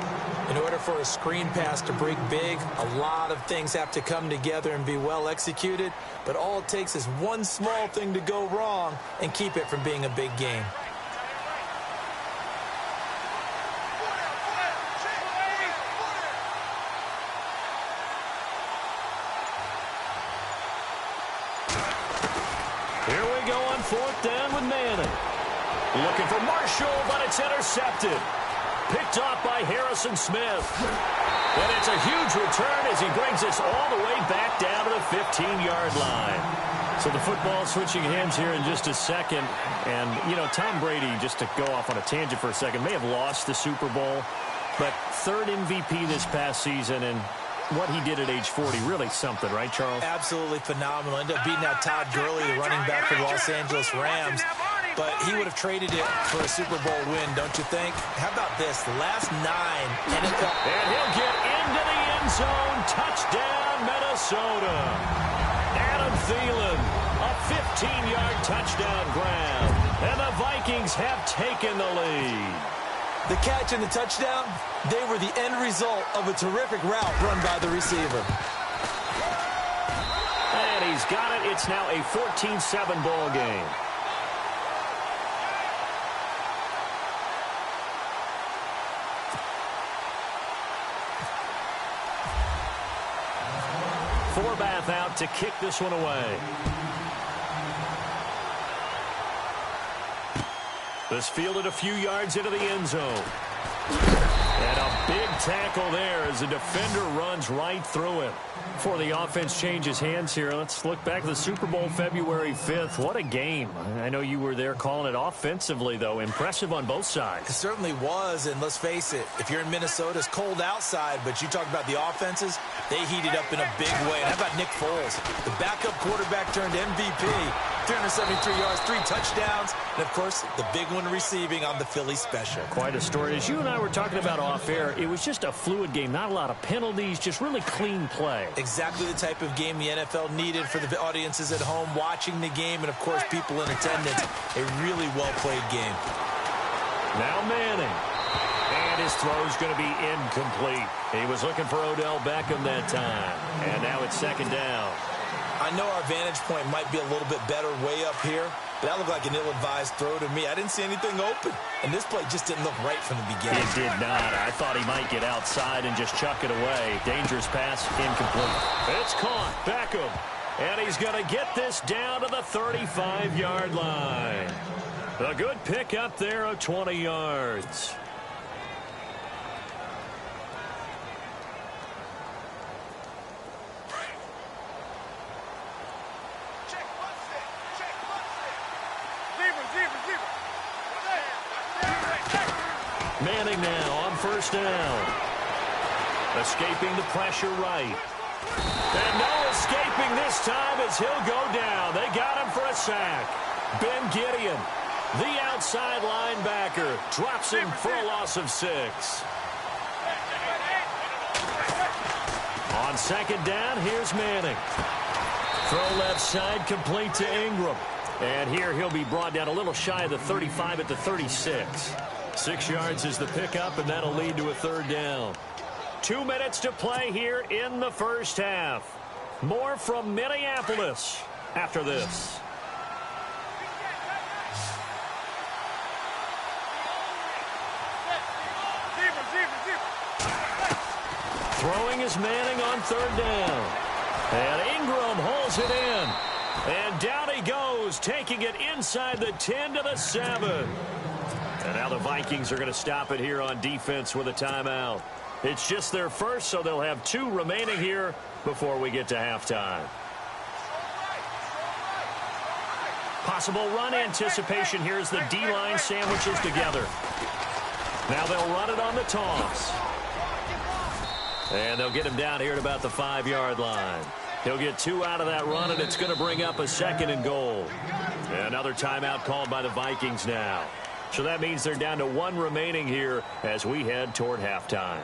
In order for a screen pass to break big, a lot of things have to come together and be well executed. But all it takes is one small thing to go wrong and keep it from being a big game. Here we go on 4th down with Manning. Looking for Marshall, but it's intercepted. Picked off by Harrison Smith. And it's a huge return as he brings us all the way back down to the 15-yard line. So the football switching hands here in just a second. And, you know, Tom Brady, just to go off on a tangent for a second, may have lost the Super Bowl. But 3rd MVP this past season, and what he did at age 40, really something, right, Charles? Absolutely phenomenal. Ended up beating out Todd Gurley, the running back for the Los Angeles Rams. But he would have traded it for a Super Bowl win, don't you think? How about this? The last 9 NFL... And he'll get into the end zone. Touchdown, Minnesota. Adam Thielen, a 15-yard touchdown grab. And the Vikings have taken the lead. The catch and the touchdown, they were the end result of a terrific route run by the receiver. And he's got it. It's now a 14-7 ball game. Forbath out to kick this one away. This fielded a few yards into the end zone. And a big tackle there as the defender runs right through him. Before the offense changes hands here, let's look back to the Super Bowl February 5th. What a game. I know you were there calling it offensively, though. Impressive on both sides. It certainly was, and let's face it, if you're in Minnesota, it's cold outside, but you talk about the offenses, they heated up in a big way. And how about Nick Foles? The backup quarterback turned MVP, 373 yards, 3 touchdowns, and, of course, the big one receiving on the Philly special. Quite a story. As you and I were talking about off air, it was just a fluid game, not a lot of penalties, just really clean play. Exactly the type of game the NFL needed for the audiences at home watching the game and, of course, people in attendance. A really well-played game. Now Manning. And his throw's going to be incomplete. He was looking for Odell Beckham that time. And now it's 2nd down. I know our vantage point might be a little bit better way up here, but that looked like an ill-advised throw to me. I didn't see anything open, and this play just didn't look right from the beginning. It did not. I thought he might get outside and just chuck it away. Dangerous pass, incomplete. It's caught. Beckham. And he's going to get this down to the 35-yard line. A good pick up there of 20 yards. Manning now on 1st down. Escaping the pressure right. And no escaping this time as he'll go down. They got him for a sack. Ben Gideon, the outside linebacker, drops him for a loss of 6. On 2nd down, here's Manning. Throw left side, complete to Ingram. And here he'll be brought down a little shy of the 35 at the 36. 6 yards is the pickup, and that'll lead to a 3rd down. 2 minutes to play here in the first half. More from Minneapolis after this. Throwing is Manning on 3rd down. And Ingram holds it in. And down he goes, taking it inside the 10 to the 7. And now the Vikings are going to stop it here on defense with a timeout. It's just their first, so they'll have 2 remaining here before we get to halftime. Possible run anticipation here as the D-line sandwiches together. Now they'll run it on the toss. And they'll get him down here at about the 5-yard line. He'll get 2 out of that run, and it's going to bring up a 2nd and goal. Another timeout called by the Vikings now. So that means they're down to 1 remaining here as we head toward halftime.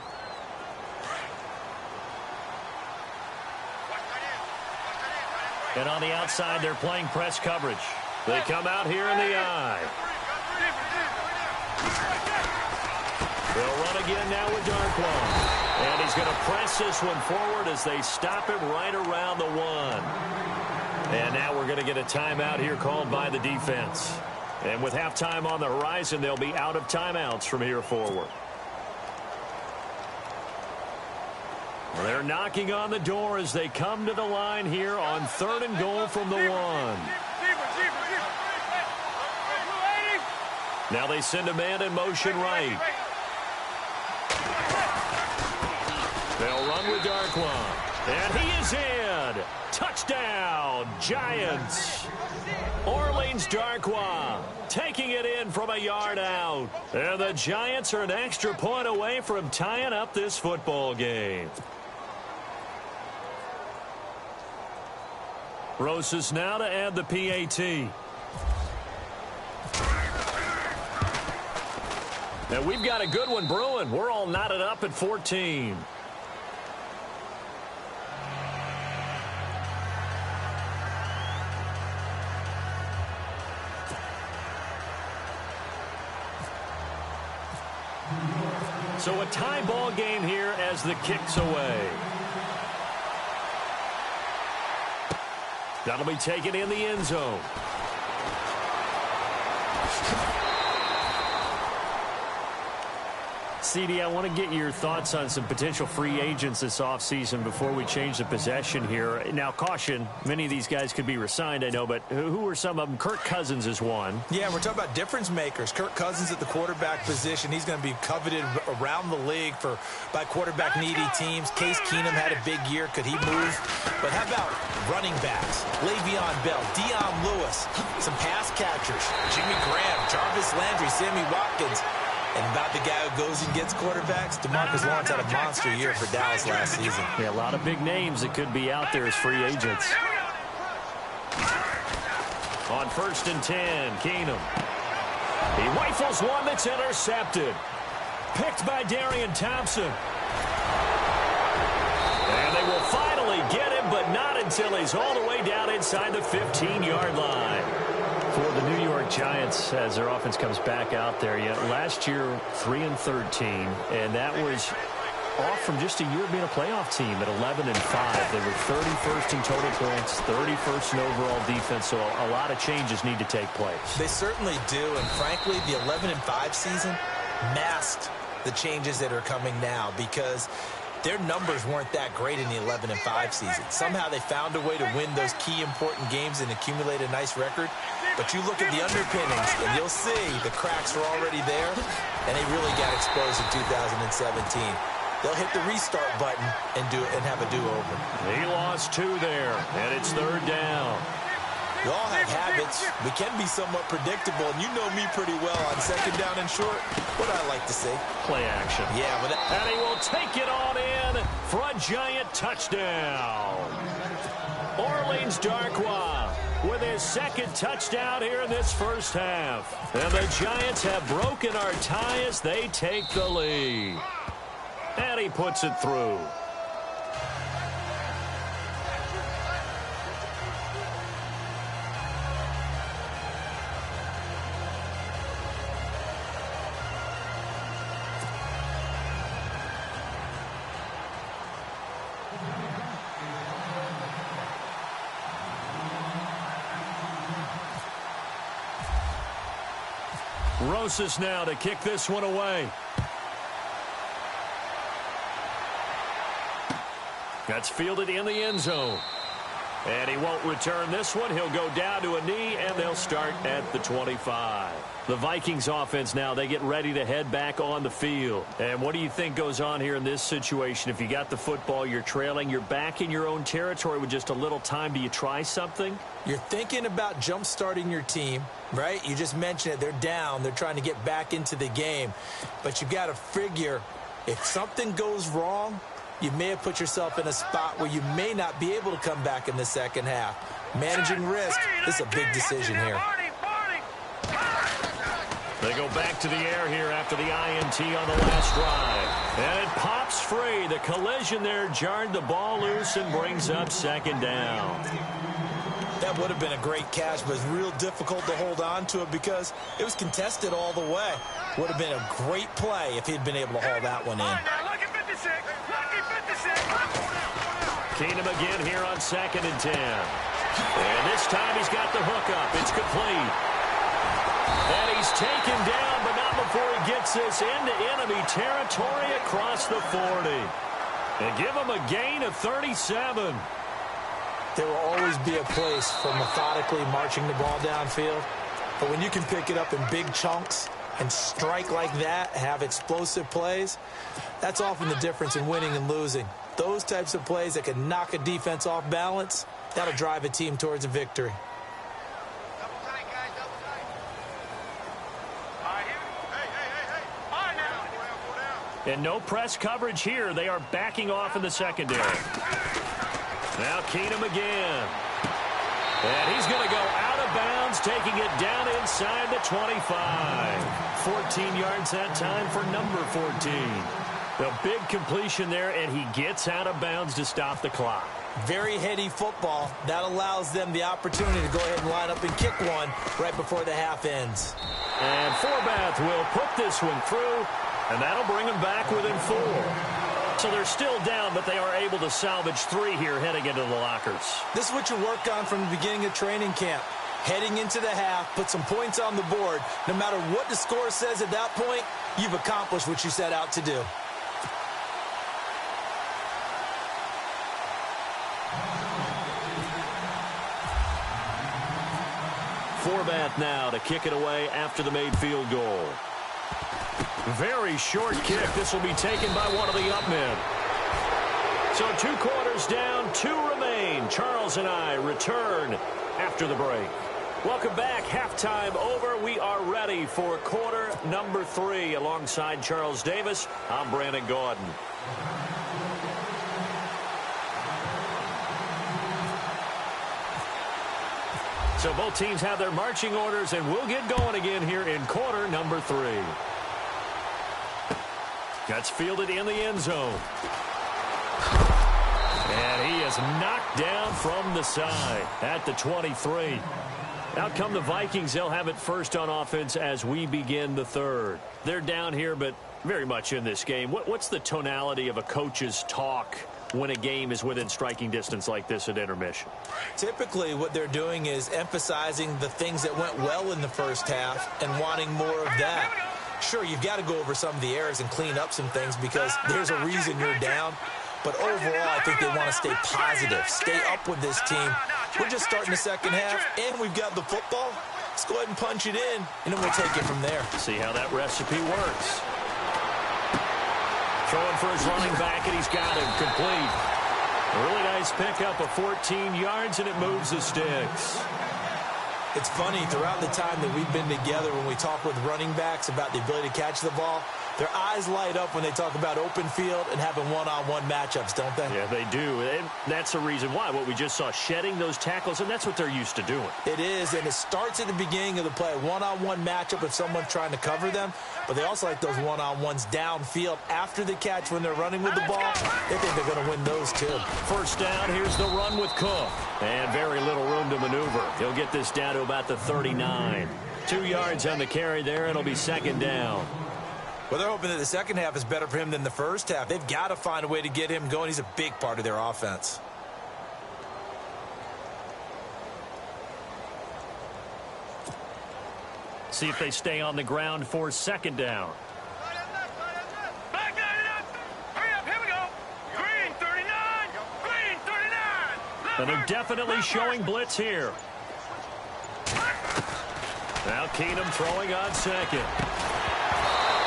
And on the outside, they're playing press coverage. They come out here in the eye. They'll run again now with Darkwa. And he's going to press this one forward as they stop him right around the 1. And now we're going to get a timeout here called by the defense. And with halftime on the horizon, they'll be out of timeouts from here forward. They're knocking on the door as they come to the line here on 3rd and goal from the 1. Now they send a man in motion right. They'll run with Darkwa. And he is in. Touchdown, Giants. Orleans Darkwa taking it in from a yard out. And the Giants are an extra point away from tying up this football game. Rosas now to add the PAT. And we've got a good one brewing. We're all knotted up at 14. So a tie ball game here as the kick's away. That'll be taken in the end zone. CD, I want to get your thoughts on some potential free agents this offseason before we change the possession here. Now, caution, many of these guys could be re-signed, I know, but who are some of them? Kirk Cousins is one. Yeah, we're talking about difference makers. Kirk Cousins at the quarterback position. He's going to be coveted around the league by quarterback-needy teams. Case Keenum had a big year. Could he move? But how about running backs? Le'Veon Bell, Dion Lewis, some pass catchers, Jimmy Graham, Jarvis Landry, Sammy Watkins. And about the guy who goes and gets quarterbacks, DeMarcus Lawrence had a monster year for Dallas last season. Yeah, a lot of big names that could be out there as free agents. On 1st and 10, Keenum. He rifles one that's intercepted. Picked by Darian Thompson. And they will finally get him, but not until he's all the way down inside the 15-yard line. For the New York Giants, as their offense comes back out there, last year 3-13, and that was off from just a year of being a playoff team at 11-5. They were 31st in total points, 31st in overall defense, so a lot of changes need to take place. They certainly do, and frankly, the 11-5 season masked the changes that are coming now because their numbers weren't that great in the 11-5 season. Somehow they found a way to win those key important games and accumulate a nice record. But you look at the underpinnings, and you'll see the cracks are already there, and they really got exposed in 2017. They'll hit the restart button and have a do-over. He lost 2 there, and it's 3rd down. We all have habits. We can be somewhat predictable, and you know me pretty well on 2nd down and short. What I like to see. Play action. Yeah, but and he will take it on in for a Giant touchdown. Orleans Darkwa with his 2nd touchdown here in this first half. And the Giants have broken our tie as they take the lead. And he puts it through. Rosas now to kick this one away. That's fielded in the end zone. And he won't return this one. He'll go down to a knee, and they'll start at the 25. The Vikings offense now, they get ready to head back on the field. And what do you think goes on here in this situation? If you got the football, you're trailing, you're back in your own territory with just a little time. Do you try something? You're thinking about jump-starting your team, right? You just mentioned it. They're down. They're trying to get back into the game. But you got to figure if something goes wrong, you may have put yourself in a spot where you may not be able to come back in the second half. Managing risk, this is a big decision here. They go back to the air here after the INT on the last drive. And it pops free. The collision there jarred the ball loose and brings up 2nd down. That would have been a great catch, but it's real difficult to hold on to it because it was contested all the way. Would have been a great play if he'd been able to haul that one in. Keenum again here on 2nd and 10. And this time he's got the hookup. It's complete. And he's taken down, but not before he gets this into enemy territory across the 40. And give him a gain of 37. There will always be a place for methodically marching the ball downfield. But when you can pick it up in big chunks and strike like that, have explosive plays, that's often the difference in winning and losing. Those types of plays that can knock a defense off balance, that'll drive a team towards a victory. And no press coverage here. They are backing off in the secondary. Now Keenum again. And he's going to go out of bounds, taking it down inside the 25. 14 yards that time for number 14. The big completion there, and he gets out of bounds to stop the clock. Very heady football. That allows them the opportunity to go ahead and line up and kick one right before the half ends. And Forbath will put this one through, and that'll bring them back within 4. So they're still down, but they are able to salvage 3 here heading into the lockers. This is what you worked on from the beginning of training camp. Heading into the half, put some points on the board. No matter what the score says at that point, you've accomplished what you set out to do. Forbath now to kick it away after the made field goal. Very short kick. This will be taken by one of the up men. So 2 quarters down, 2 remain. Charles and I return after the break. Welcome back. Halftime over. We are ready for quarter number 3. Alongside Charles Davis, I'm Brandon Gordon. So both teams have their marching orders, and we'll get going again here in quarter number 3. That's fielded in the end zone. And he is knocked down from the side at the 23. Out come the Vikings. They'll have it first on offense as we begin the third. They're down here, but very much in this game. What's the tonality of a coach's talk when a game is within striking distance like this at intermission? Typically, what they're doing is emphasizing the things that went well in the first half and wanting more of that. Sure, you've got to go over some of the errors and clean up some things because there's a reason you're down. But overall, I think they want to stay positive, stay up with this team. We're just starting the second half, and we've got the football. Let's go ahead and punch it in, and then we'll take it from there. See how that recipe works. Throwing for his running back, and he's got him complete. A really nice pickup of 14 yards, and it moves the sticks. It's funny, throughout the time that we've been together, when we talk with running backs about the ability to catch the ball, their eyes light up when they talk about open field and having one-on-one matchups, don't they? Yeah, they do. And that's the reason why. What we just saw, shedding those tackles, and that's what they're used to doing. It is, and it starts at the beginning of the play. One-on-one matchup with someone trying to cover them, but they also like those one-on-ones downfield after the catch when they're running with the ball. They think they're going to win those, too. First down, here's the run with Cook. And very little room to maneuver. He'll get this down to about the 39. 2 yards on the carry there, and it'll be second down. Well, they're hoping that the second half is better for him than the first half. They've got to find a way to get him going. He's a big part of their offense. See if they stay on the ground for second down. And they're definitely showing blitz here. Now Keenum throwing on second.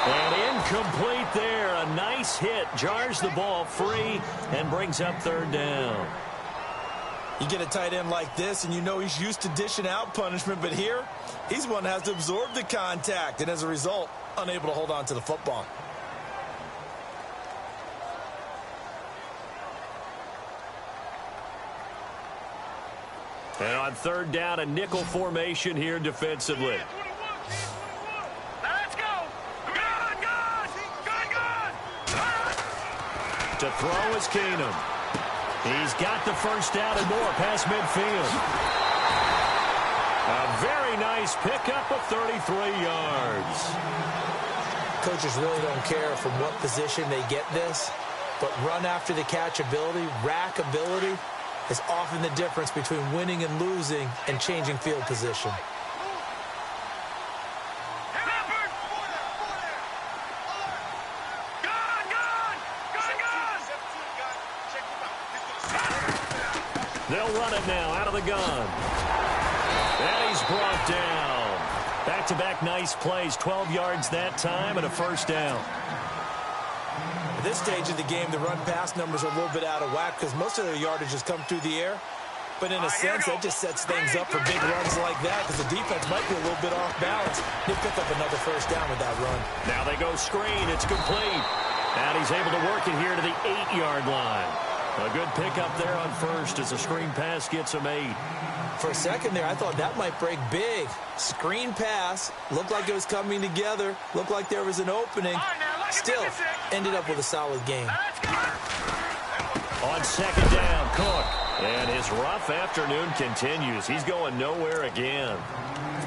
And incomplete there. A nice hit. Jars the ball free and brings up third down. You get a tight end like this, and you know he's used to dishing out punishment. But here, he's one that has to absorb the contact. And as a result, unable to hold on to the football. And on third down, a nickel formation here defensively. To throw is Keenum. He's got the first down and more past midfield. A very nice pickup of 33 yards. Coaches really don't care from what position they get this, but run after the catch ability, rack ability, is often the difference between winning and losing and changing field position. They'll run it now out of the gun. And he's brought down Back-to-back nice plays, 12 yards that time and a first down. At this stage of the game, the run-pass numbers are a little bit out of whack because most of their yardage has come through the air. But in a sense, that just sets things up for big runs like that because the defense might be a little bit off balance. He'll pick up another first down with that run. Now they go screen. It's complete. And he's able to work it here to the 8-yard line. A good pickup there on first as the screen pass gets him 8. For a second there, I thought that might break big. Screen pass. Looked like it was coming together. Looked like there was an opening. Still, ended up with a solid game. On second down, Cook. And his rough afternoon continues. He's going nowhere again.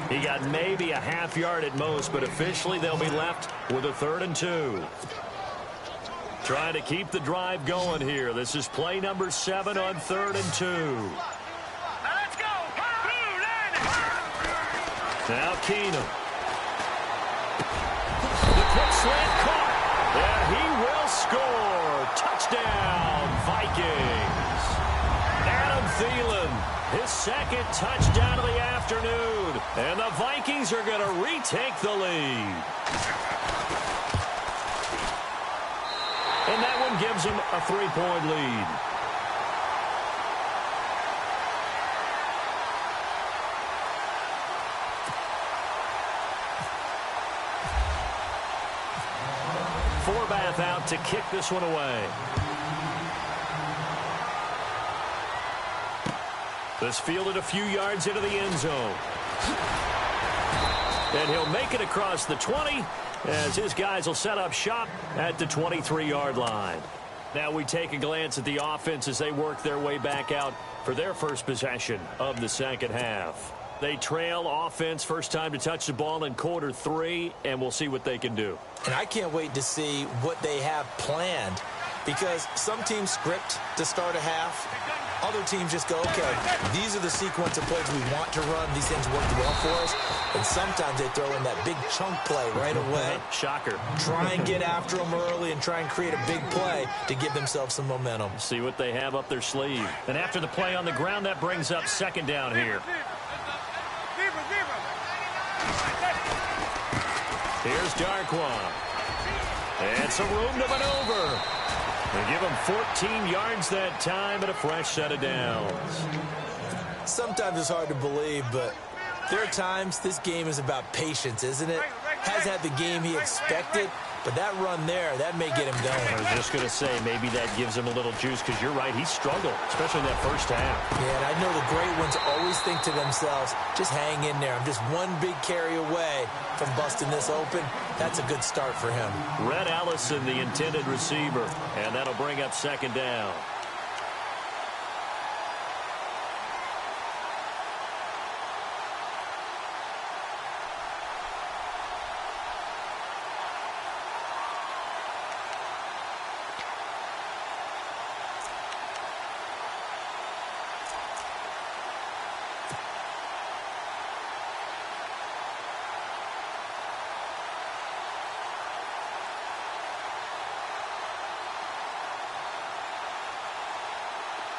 He got maybe a half yard at most, but officially they'll be left with a 3rd and 2. Trying to keep the drive going here. This is play number 7 on 3rd and 2. Let's go. Now Keenum. The quick slant caught. And he will score. Touchdown, Vikings. Adam Thielen, his 2nd touchdown of the afternoon. And the Vikings are going to retake the lead. And that one gives them a 3-point lead. Forbath out to kick this one away. This fielded a few yards into the end zone. And he'll make it across the 20 as his guys will set up shop at the 23-yard line. Now we take a glance at the offense as they work their way back out for their first possession of the second half. They trail offense, first time to touch the ball in quarter 3, and we'll see what they can do. And I can't wait to see what they have planned because some teams script to start a half. Other teams just go, okay, these are the sequence of plays we want to run. These things work well for us. And sometimes they throw in that big chunk play right away. Shocker. Try and get after them early and try and create a big play to give themselves some momentum. See what they have up their sleeve. And after the play on the ground, that brings up second down here. Here's Darquan. And some room to maneuver. They give him 14 yards that time and a fresh set of downs. Sometimes it's hard to believe, but there are times this game is about patience, isn't it? Has had the game he expected, but that run there, that may get him going. I was just going to say, maybe that gives him a little juice because you're right, he struggled, especially in that first half. Yeah, and I know the great ones always think to themselves, just hang in there. I'm just one big carry away from busting this open. That's a good start for him. Red Allison, the intended receiver, and that'll bring up second down.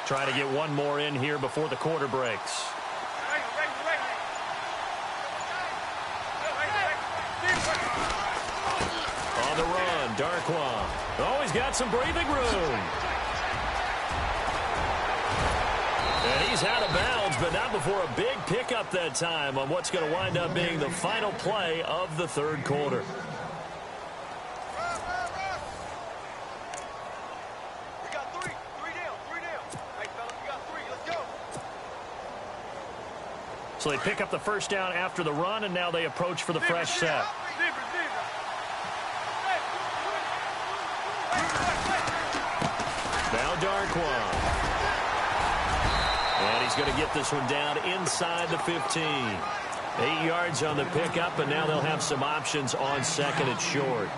Trying to get one more in here before the quarter breaks. On the run, Darquan. Oh, he's got some breathing room. And he's out of bounds, but not before a big pickup that time on what's going to wind up being the final play of the third quarter. So they pick up the first down after the run, and now they approach for the fresh set. Now Darquan. And he's going to get this one down inside the 15. 8 yards on the pickup, and now they'll have some options on second and short.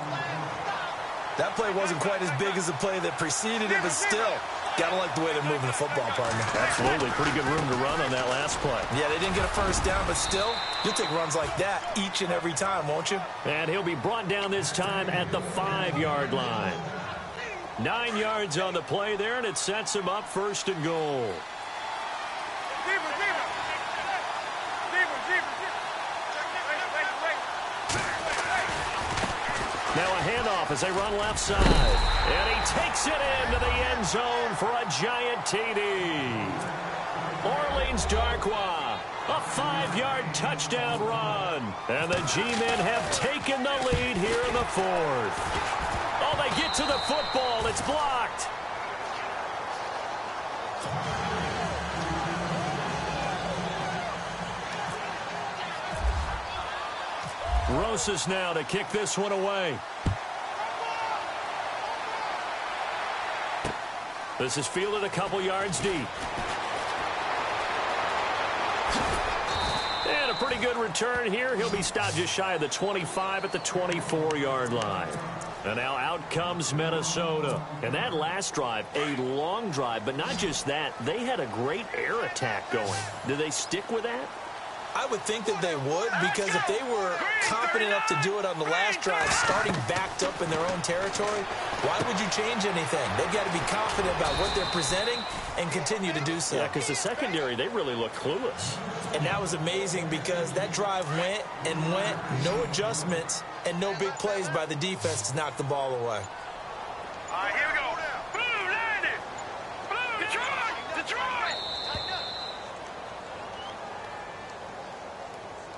That play wasn't quite as big as the play that preceded it, but still, gotta like the way they're moving the football, partner. Absolutely. Pretty good room to run on that last play. Yeah, they didn't get a first down, but still, you'll take runs like that each and every time, won't you? And he'll be brought down this time at the 5-yard line. 9 yards on the play there, and it sets him up first and goal. Now a handoff as they run left side. And he takes it into the end zone for a giant TD. Orleans Darkwa, a 5-yard touchdown run. And the G-men have taken the lead here in the 4th. Oh, they get to the football. It's blocked. Rosas now to kick this one away. This is fielded a couple yards deep. And a pretty good return here. He'll be stopped just shy of the 25 at the 24-yard line. And now out comes Minnesota. And that last drive, a long drive, but not just that. They had a great air attack going. Do they stick with that? I would think that they would, because if they were confident enough to do it on the last drive, starting backed up in their own territory, why would you change anything? They've got to be confident about what they're presenting and continue to do so. Yeah, because the secondary, they really look clueless. And that was amazing because that drive went and went, no adjustments, and no big plays by the defense to knock the ball away. All right, here we go. Blue, landed. Blue, Detroit.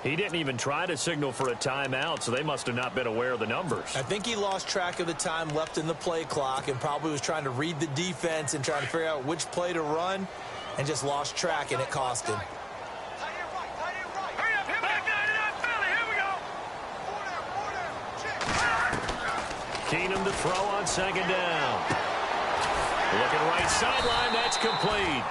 He didn't even try to signal for a timeout, so they must have not been aware of the numbers. I think he lost track of the time left in the play clock and probably was trying to read the defense and trying to figure out which play to run and just lost track, and it cost him. Hurry up, hit back 99 Philly. Here we go. Keenum to throw on second down. Looking right sideline, that's complete.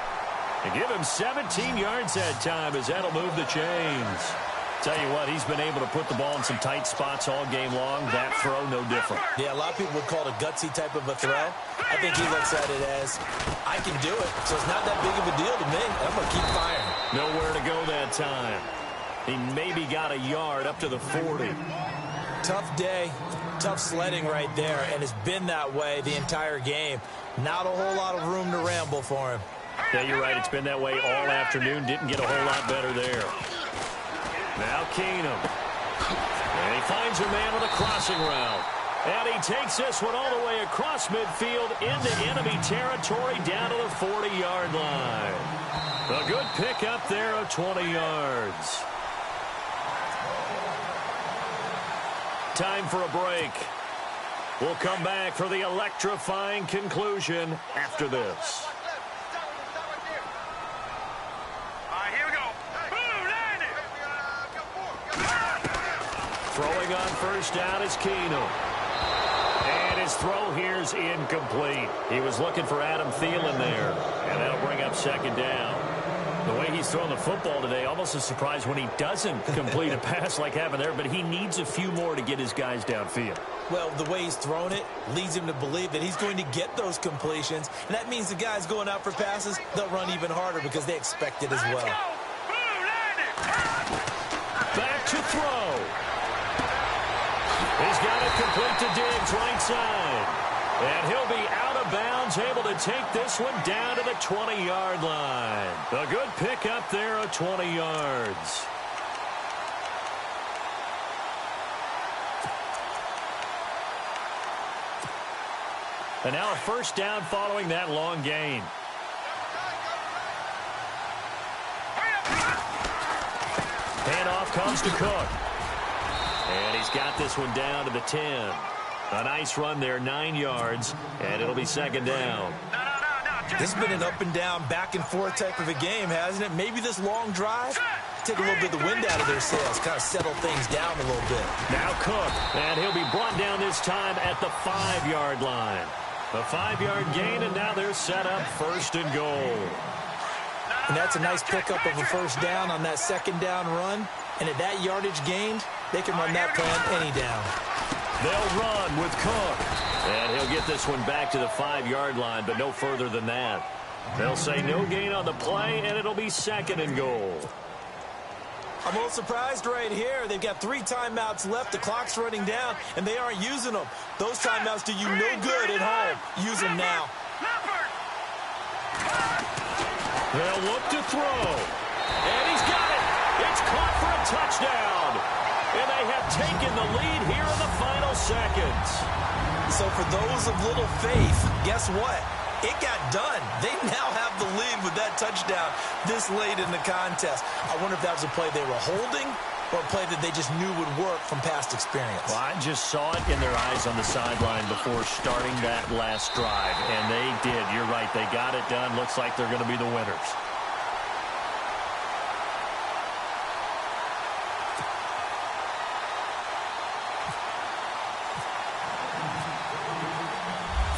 And give him 17 yards that time as that'll move the chains. Tell you what, he's been able to put the ball in some tight spots all game long. That throw, no different. Yeah, a lot of people would call it a gutsy type of a throw. I think he looks at it as, I can do it, so it's not that big of a deal to me. I'm going to keep firing. Nowhere to go that time. He maybe got a yard up to the 40. Tough day, tough sledding right there, and it's been that way the entire game. Not a whole lot of room to ramble for him. Yeah, you're right. It's been that way all afternoon. Didn't get a whole lot better there. Now Keenum. And he finds a man on the crossing route. And he takes this one all the way across midfield into enemy territory down to the 40-yard line. A good pickup there of 20 yards. Time for a break. We'll come back for the electrifying conclusion after this. Throwing on first down is Keenum. And his throw here's incomplete. He was looking for Adam Thielen there. And that'll bring up second down. The way he's throwing the football today, almost a surprise when he doesn't complete a pass like happened there, but he needs a few more to get his guys downfield. Well, the way he's thrown it leads him to believe that he's going to get those completions. And that means the guys going out for passes, they'll run even harder because they expect it as well. Back to throw. He's got it complete to Diggs right side. And he'll be out of bounds, able to take this one down to the 20-yard line. A good pickup there of 20 yards. And now a first down following that long gain. Handoff comes to Cook. And he's got this one down to the 10. A nice run there, 9 yards, and it'll be second down. This has been an up and down, back and forth type of a game, hasn't it? Maybe this long drive, take a little bit of the wind out of their sails, kind of settle things down a little bit. Now Cook, and he'll be brought down this time at the 5-yard line. A 5-yard gain, and now they're set up first and goal. And that's a nice pickup of a first down on that second down run. And at that yardage gained, they can run that plan any down. They'll run with Cook. And he'll get this one back to the 5-yard line, but no further than that. They'll say no gain on the play, and it'll be second and goal. I'm a little surprised right here. They've got 3 timeouts left. The clock's running down, and they aren't using them. Those timeouts do you no good at home. Use them now. They'll look to throw. And he's got it. It's caught for a touchdown. And they have taken the lead here in the final seconds. So for those of little faith, guess what? It got done. They now have the lead with that touchdown this late in the contest. I wonder if that was a play they were holding or a play that they just knew would work from past experience. Well, I just saw it in their eyes on the sideline before starting that last drive, and they did. You're right. They got it done. Looks like they're going to be the winners.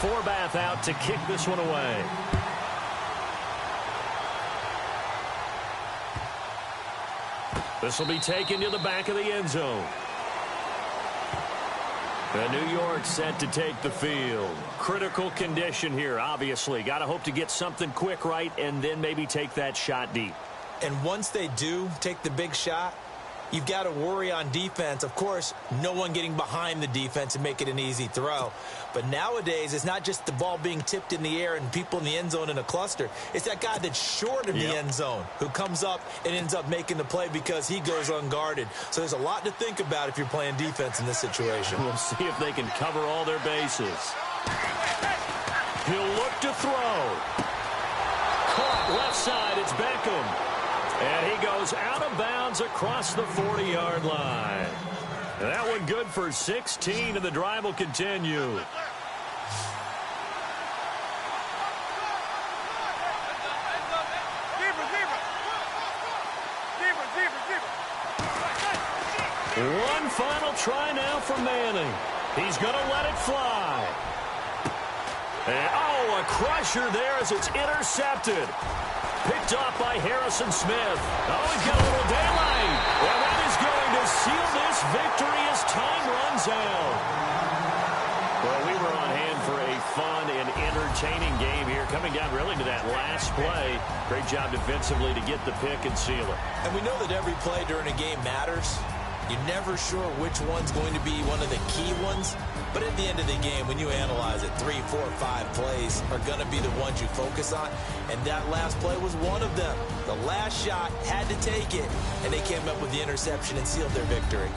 Forbath out to kick this one away. This will be taken to the back of the end zone. And New York set to take the field. Critical condition here, obviously. Got to hope to get something quick right and then maybe take that shot deep. And once they do take the big shot, you've got to worry on defense. Of course, no one getting behind the defense and make it an easy throw. But nowadays, it's not just the ball being tipped in the air and people in the end zone in a cluster. It's that guy that's short of the end zone who comes up and ends up making the play because he goes unguarded. So there's a lot to think about if you're playing defense in this situation. We'll see if they can cover all their bases. He'll look to throw. Caught left side, it's Beckham. And he goes out of bounds across the 40-yard line. That one good for 16, and the drive will continue. One final try now for Manning. He's going to let it fly. And, oh, a crusher there as it's intercepted. Picked off by Harrison Smith. Oh, he's got a little daylight. Well, that is going to seal this victory as time runs out. Well, we were on hand for a fun and entertaining game here. Coming down really to that last play. Great job defensively to get the pick and seal it. And we know that every play during a game matters. You're never sure which one's going to be one of the key ones. But at the end of the game, when you analyze it, 3, 4, 5 plays are going to be the ones you focus on. And that last play was one of them. The last shot had to take it, and they came up with the interception and sealed their victory.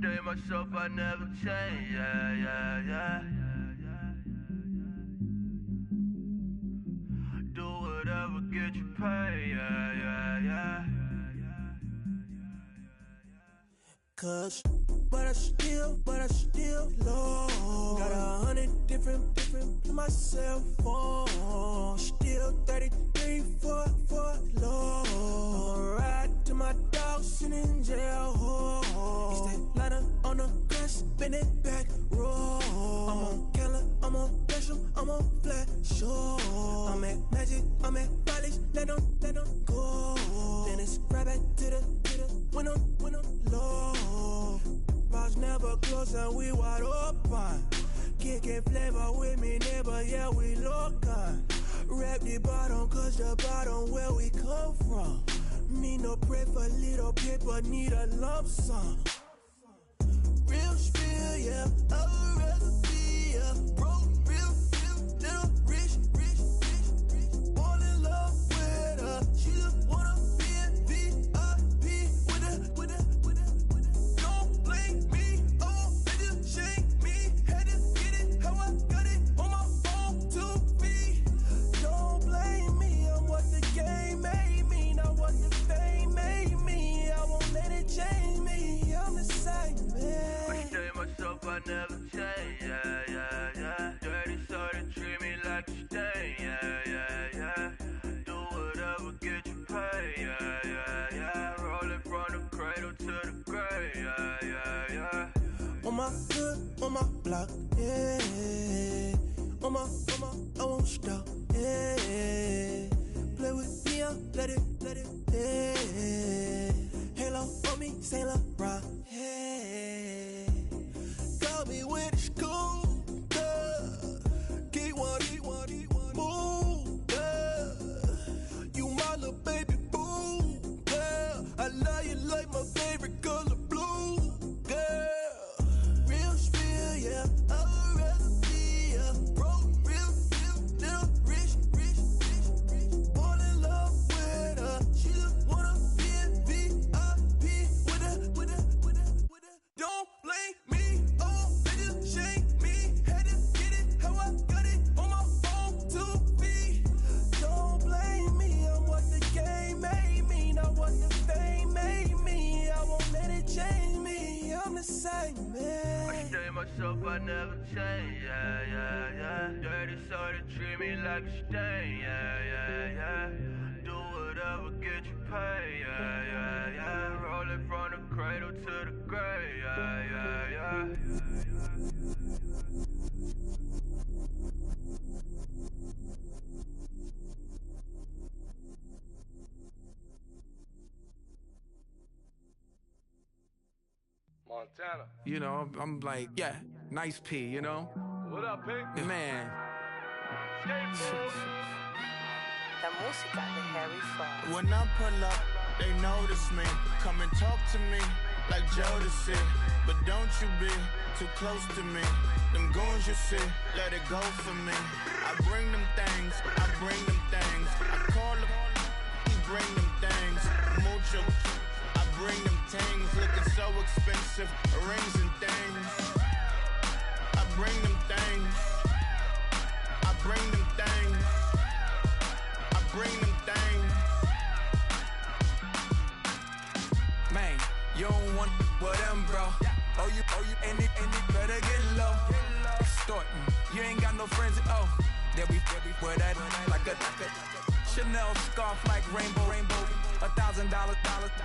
stay myself, I never change, yeah. Do whatever, get you paid, yeah. Cause, but I still low. Got 100 different to my cell phone. Still 33 for low. I'ma ride to my dog sitting in jail. He stay lighter on the grass, spin it back, roll. I'm on Keller, I'm on Gresham, I'm on Flat Shore. I'm at Magic, I'm at Follies, let them go. Then it's right back to the when I'm low. Bars never close and we wide open. Kicking flavor with me, neighbor, yeah, we local. Rap the bottom, cause the bottom where we come from. Me no pray for little paper, need a lump sum. Real spill, yeah, I would rather be a broke, real, little rich. Fall in love with her, she just wanna be in VIP with her. Don't blame me, oh, they just shame me. Had to get it, how I got it on my phone to be. Don't blame me, I'm what the game made me, not what the fame made me. I won't let it change me, I'm the same man. I stay myself, I never change, yeah. Dirty, so they treat me like a stain, yeah. Do whatever, get you paid, yeah. Rolling from the cradle to the grave, yeah. On my hood, on my block, yeah. On my, I won't stop, yeah. Play with me, let it, yeah. Halo on me, Saint Laurent, yeah. Got me with the school, keep one, move, you my little baby boo, girl. I love you like my favorite color blue, girl. Real spill, yeah, I would rather be a broke, real, little rich. Fall in love with her, she just wanna be in VIP with her. Don't blame me, oh, they just shame me. Had to get it, how I got it on my phone to be. Don't blame me, I'm what the game made me, not what the fame made me. I won't let it change me, I'm the same man. I stay myself, I never change, yeah. Dirty, so they treat me like a stain, yeah. Do whatever, get you paid, yeah. Rolling from the cradle to the grave, yeah. Montana. You know, I'm like, yeah, nice P, you know? What up, Pink? Man. La música de Harry Fraud. When I pull up, they notice me. Come and talk to me like Jodeci. But don't you be too close to me. Them goons you see, let it go for me. I bring them things, I call them, he bring them things. Mucho, I bring them things. Looking so expensive, rings and things. I bring them things. Bring them things. I bring them things. Man, you don't want with them, bro. Oh, you, and it better get low. Extorting, you ain't got no friends. Oh, they'll be wear that like a Chanel scarf like rainbow. $1,000,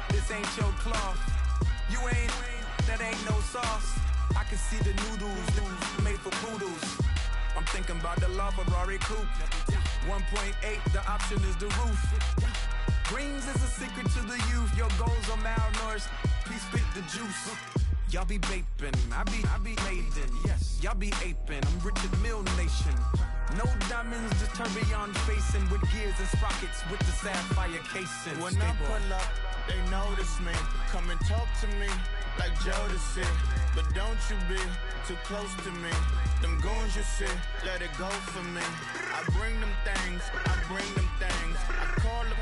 this ain't your cloth. You ain't, that ain't no sauce. I can see the noodles made for poodles. I'm thinking about the La Ferrari coupe. 1.8, the option is the roof. Greens is a secret to the youth. Your goals are malnourished. Please spit the juice. Y'all be vaping, I be laden. Yes, y'all be aping. I'm Richard Mill Nation. No diamonds, just tourbillon facing with gears and sprockets with the sapphire casing. When I pull up, they notice me. Come and talk to me like Jodeci. But don't you be too close to me. Them goons you see, let it go for me. I bring them things, I call them,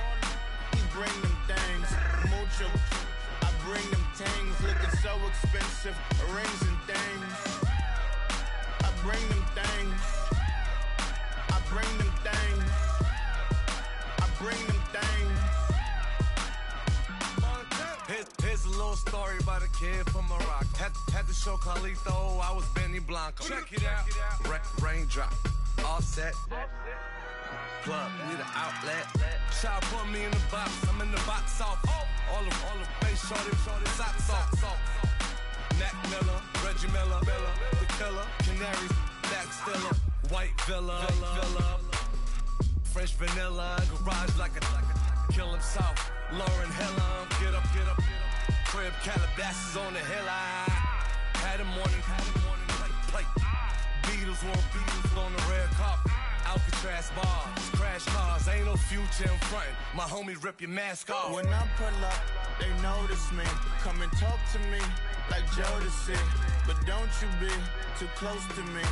he bring them things. Mucho, I bring them things looking so expensive, rings and things. I bring them things. I bring them things. I bring them things. Here's a little story about a kid from Morocco. Had to show Carlito I was Benny Blanco. Check it out. Raindrop, offset. Plug, we the outlet. Shot put me in the box. I'm in the box off. All the face shorty, socks off. Mac Miller, Reggie Miller, the killer, Canaries, Black Stiller, White Villa, Fresh vanilla, garage like a kill himself. Lauren Hiller, get up. Crib Calabasas on the hill. I had him morning, plate. Beatles on the red carpet. Alcatraz bars, crash cars, ain't no future in front. My homie rip your mask off. When I pull up, they notice me. Come and talk to me like Jodeci. But don't you be too close to me.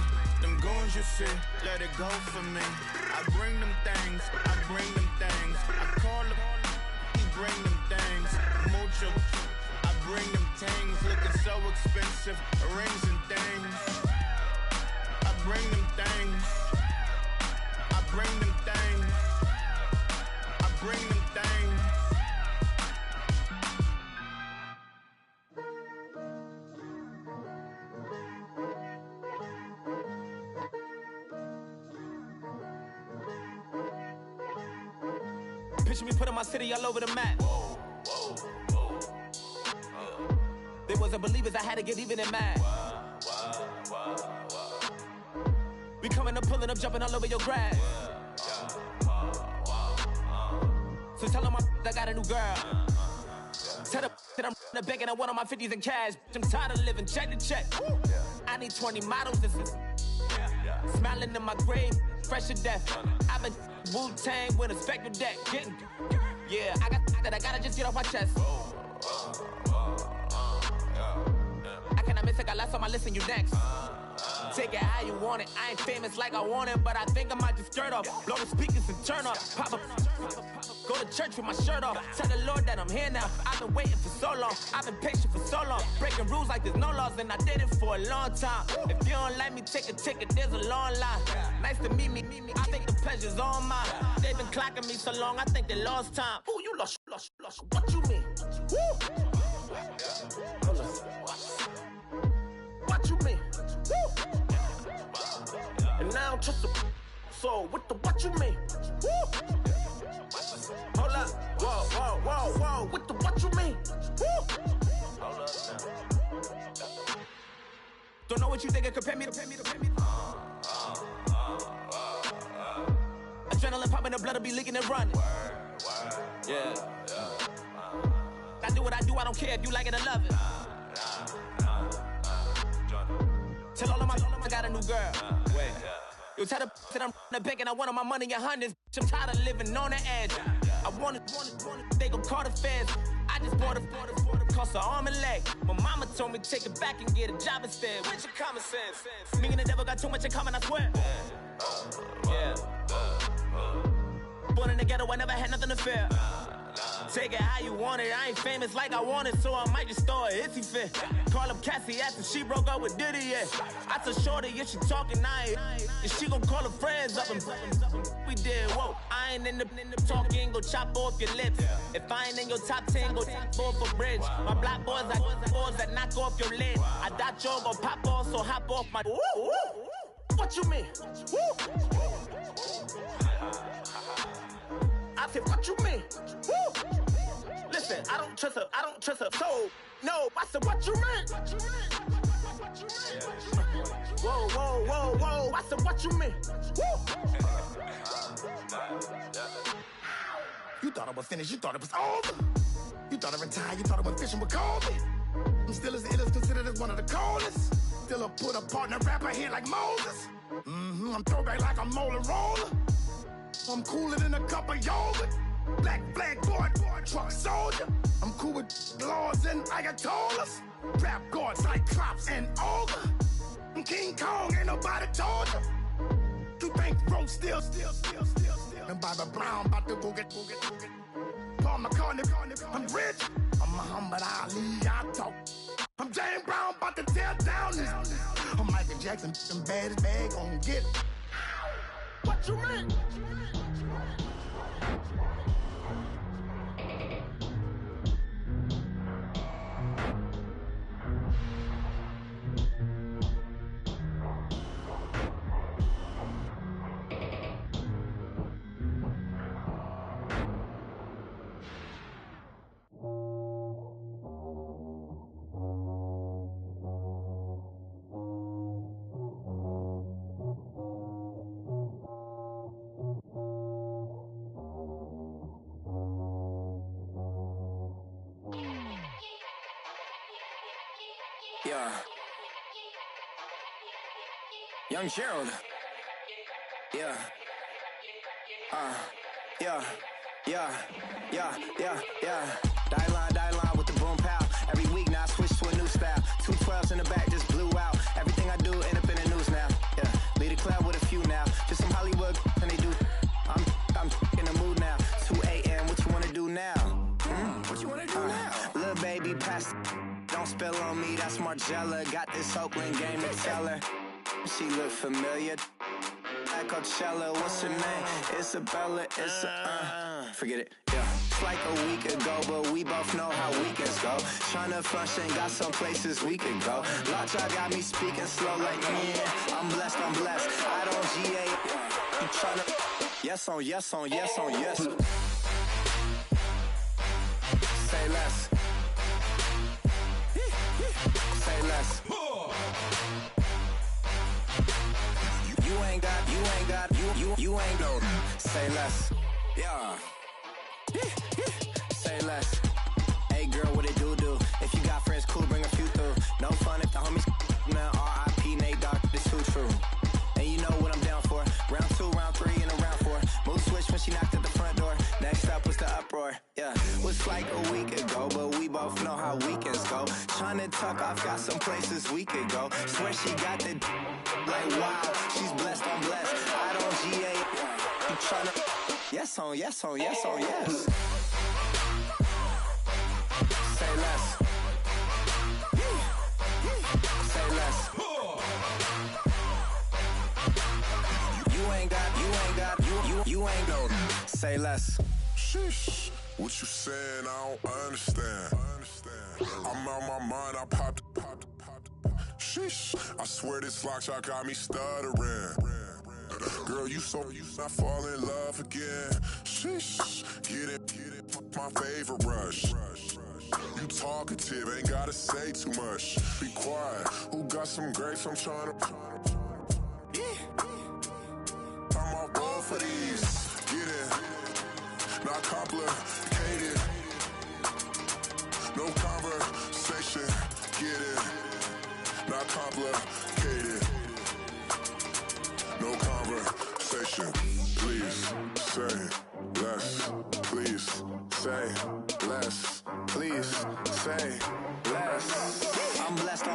Them goons you see, let it go for me. I bring them things, I bring them things. I call them, he bring them things. Mucho, I bring them things. Looking so expensive, rings and things. I bring them things. I bring them things. I bring them things. Picture me putting my city all over the map. They wasn't believers, I had to get even and mad. We coming up, pulling up, jumping all over your grass. So tell them I got a new girl. Tell them that I'm the bank and I want all my 50s in cash. I'm tired of living check to check. I need 20 models. This is smiling in my grave, fresh to death. I've been Wu-Tang with a spectre deck. Yeah, I got that. I gotta just get off my chest. I cannot miss it. Got last on my list and you next. Take it how you want it. I ain't famous like I want it, but I think I might just skirt off. Blow the speakers and turn up. Pop up. Go to church with my shirt off. Tell the Lord that I'm here now. I've been waiting for so long. I've been patient for so long. Breaking rules like there's no laws, and I did it for a long time. If you don't like me, take a ticket. There's a long line. Nice to meet me. I think the pleasure's all mine. They've been clocking me so long. I think they lost time. Ooh, you lost. What you mean? Woo. What you mean? Woo. And now I don't trust the so what you mean? Woo. Hold up, whoa, what you mean? Woo. Hold up now. Don't know what you think, compare me to. Adrenaline popping, the blood will be leaking and running. Yeah. I do what I do, I don't care if you like it or love it. Tell all of my I got a new girl. Wait. You tell the that I'm the bank and I want all my money in hundreds. I'm tired of living on the edge. I want it, they gon' call the feds. I just bought a cost an arm and leg. My mama told me take it back and get a job instead. Where's your common sense? Me and the devil got too much in common, I swear. Yeah. Born in the ghetto, I never had nothing to fear. Take it how you want it. I ain't famous like I want it, so I might just throw a hissy fit. Call up Cassie after she broke up with Diddy, yeah. I told Shorty if she talking, and she gon' call her friends up and we did, whoa. I ain't in the talking, go chop off your lips. If I ain't in your top 10, go ball for bridge. My black boys, I boys that knock off your lid. I thought y'all gon' pop off, so hop off my. What you mean? I said, what you mean? Woo! Listen, I don't trust her soul. No, I said, what you mean? Whoa. I said, what you mean? Woo! You thought I was finished, you thought it was over. You thought I retired, you thought I went fishing with Kobe. I'm still as ill as considered as one of the coldest. Still a put a partner rapper here like Moses. I'm throwback like a molar roller. I'm cooler than a cup of yogurt. Black flag board, truck soldier. I'm cool with laws and ayatollahs. Rap god, Cyclops and ogre. I'm King Kong, ain't nobody told you. You think road still. And Bobby Brown about to go get. Paul McCartney. I'm rich. I'm Muhammad Ali. I talk. I'm James Brown, about to tear down this. I'm Michael Jackson, some baddest bag on get. What you mean? Yeah. Young Gerald. Yeah. Yeah. Die line with the boom pow. Every week now I switch to a new style. 212s in the back just blew out. Everything I do end up in the news now. Yeah. Lead a club with a few now. Just some Hollywood and they do. I'm in the mood now. 2 a.m. What you wanna do now? What you wanna do now? Little baby pass. Don't spill on me, that's Margella. Got this Oakland game to tell her. She look familiar. At Coachella, what's her name? Isabella, forget it, yeah. It's like a week ago, but we both know how weekends go. Tryna function, got some places we could go. Lockjaw got me speaking slow like, yeah, I'm blessed. I don't GA. You tryna, yes on yes. Say less. Say less. You ain't no. Say less. Yeah. Say less. Hey girl, what it do? If you got friends, cool, bring a few through. No fun if the homies now. R.I.P. Nate Dogg, this too true. And you know what I'm down for. Round 2, round 3, and a round 4. Mood switch when she knocked at the front door. Next up was the uproar. Yeah, was like a week ago, but we both know how weekends go. Tryna tuck off, got some places we could go. Swear she got the like wow, she's blessed, I'm blessed. I don't GA. You tryna yes on yes. Say less. Say less. You ain't no. Say less. Sheesh, what you saying? I don't understand. I'm out my mind. I popped. Sheesh, I swear this lockjaw got me stuttering. Girl, you I fall in love again. Sheesh, get it, my favorite rush. You talkative, ain't gotta say too much. Be quiet, who got some grapes? I'm tryna. I'm off both of these. Get it, not complicated. No conversation, get it, not complicated. No conversation, please say less. Please say less. Please say less. I'm blessed. I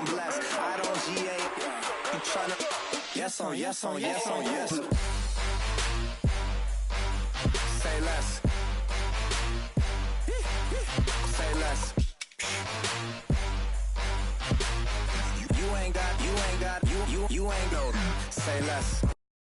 don't GA. You tryna yes on yes. Say less.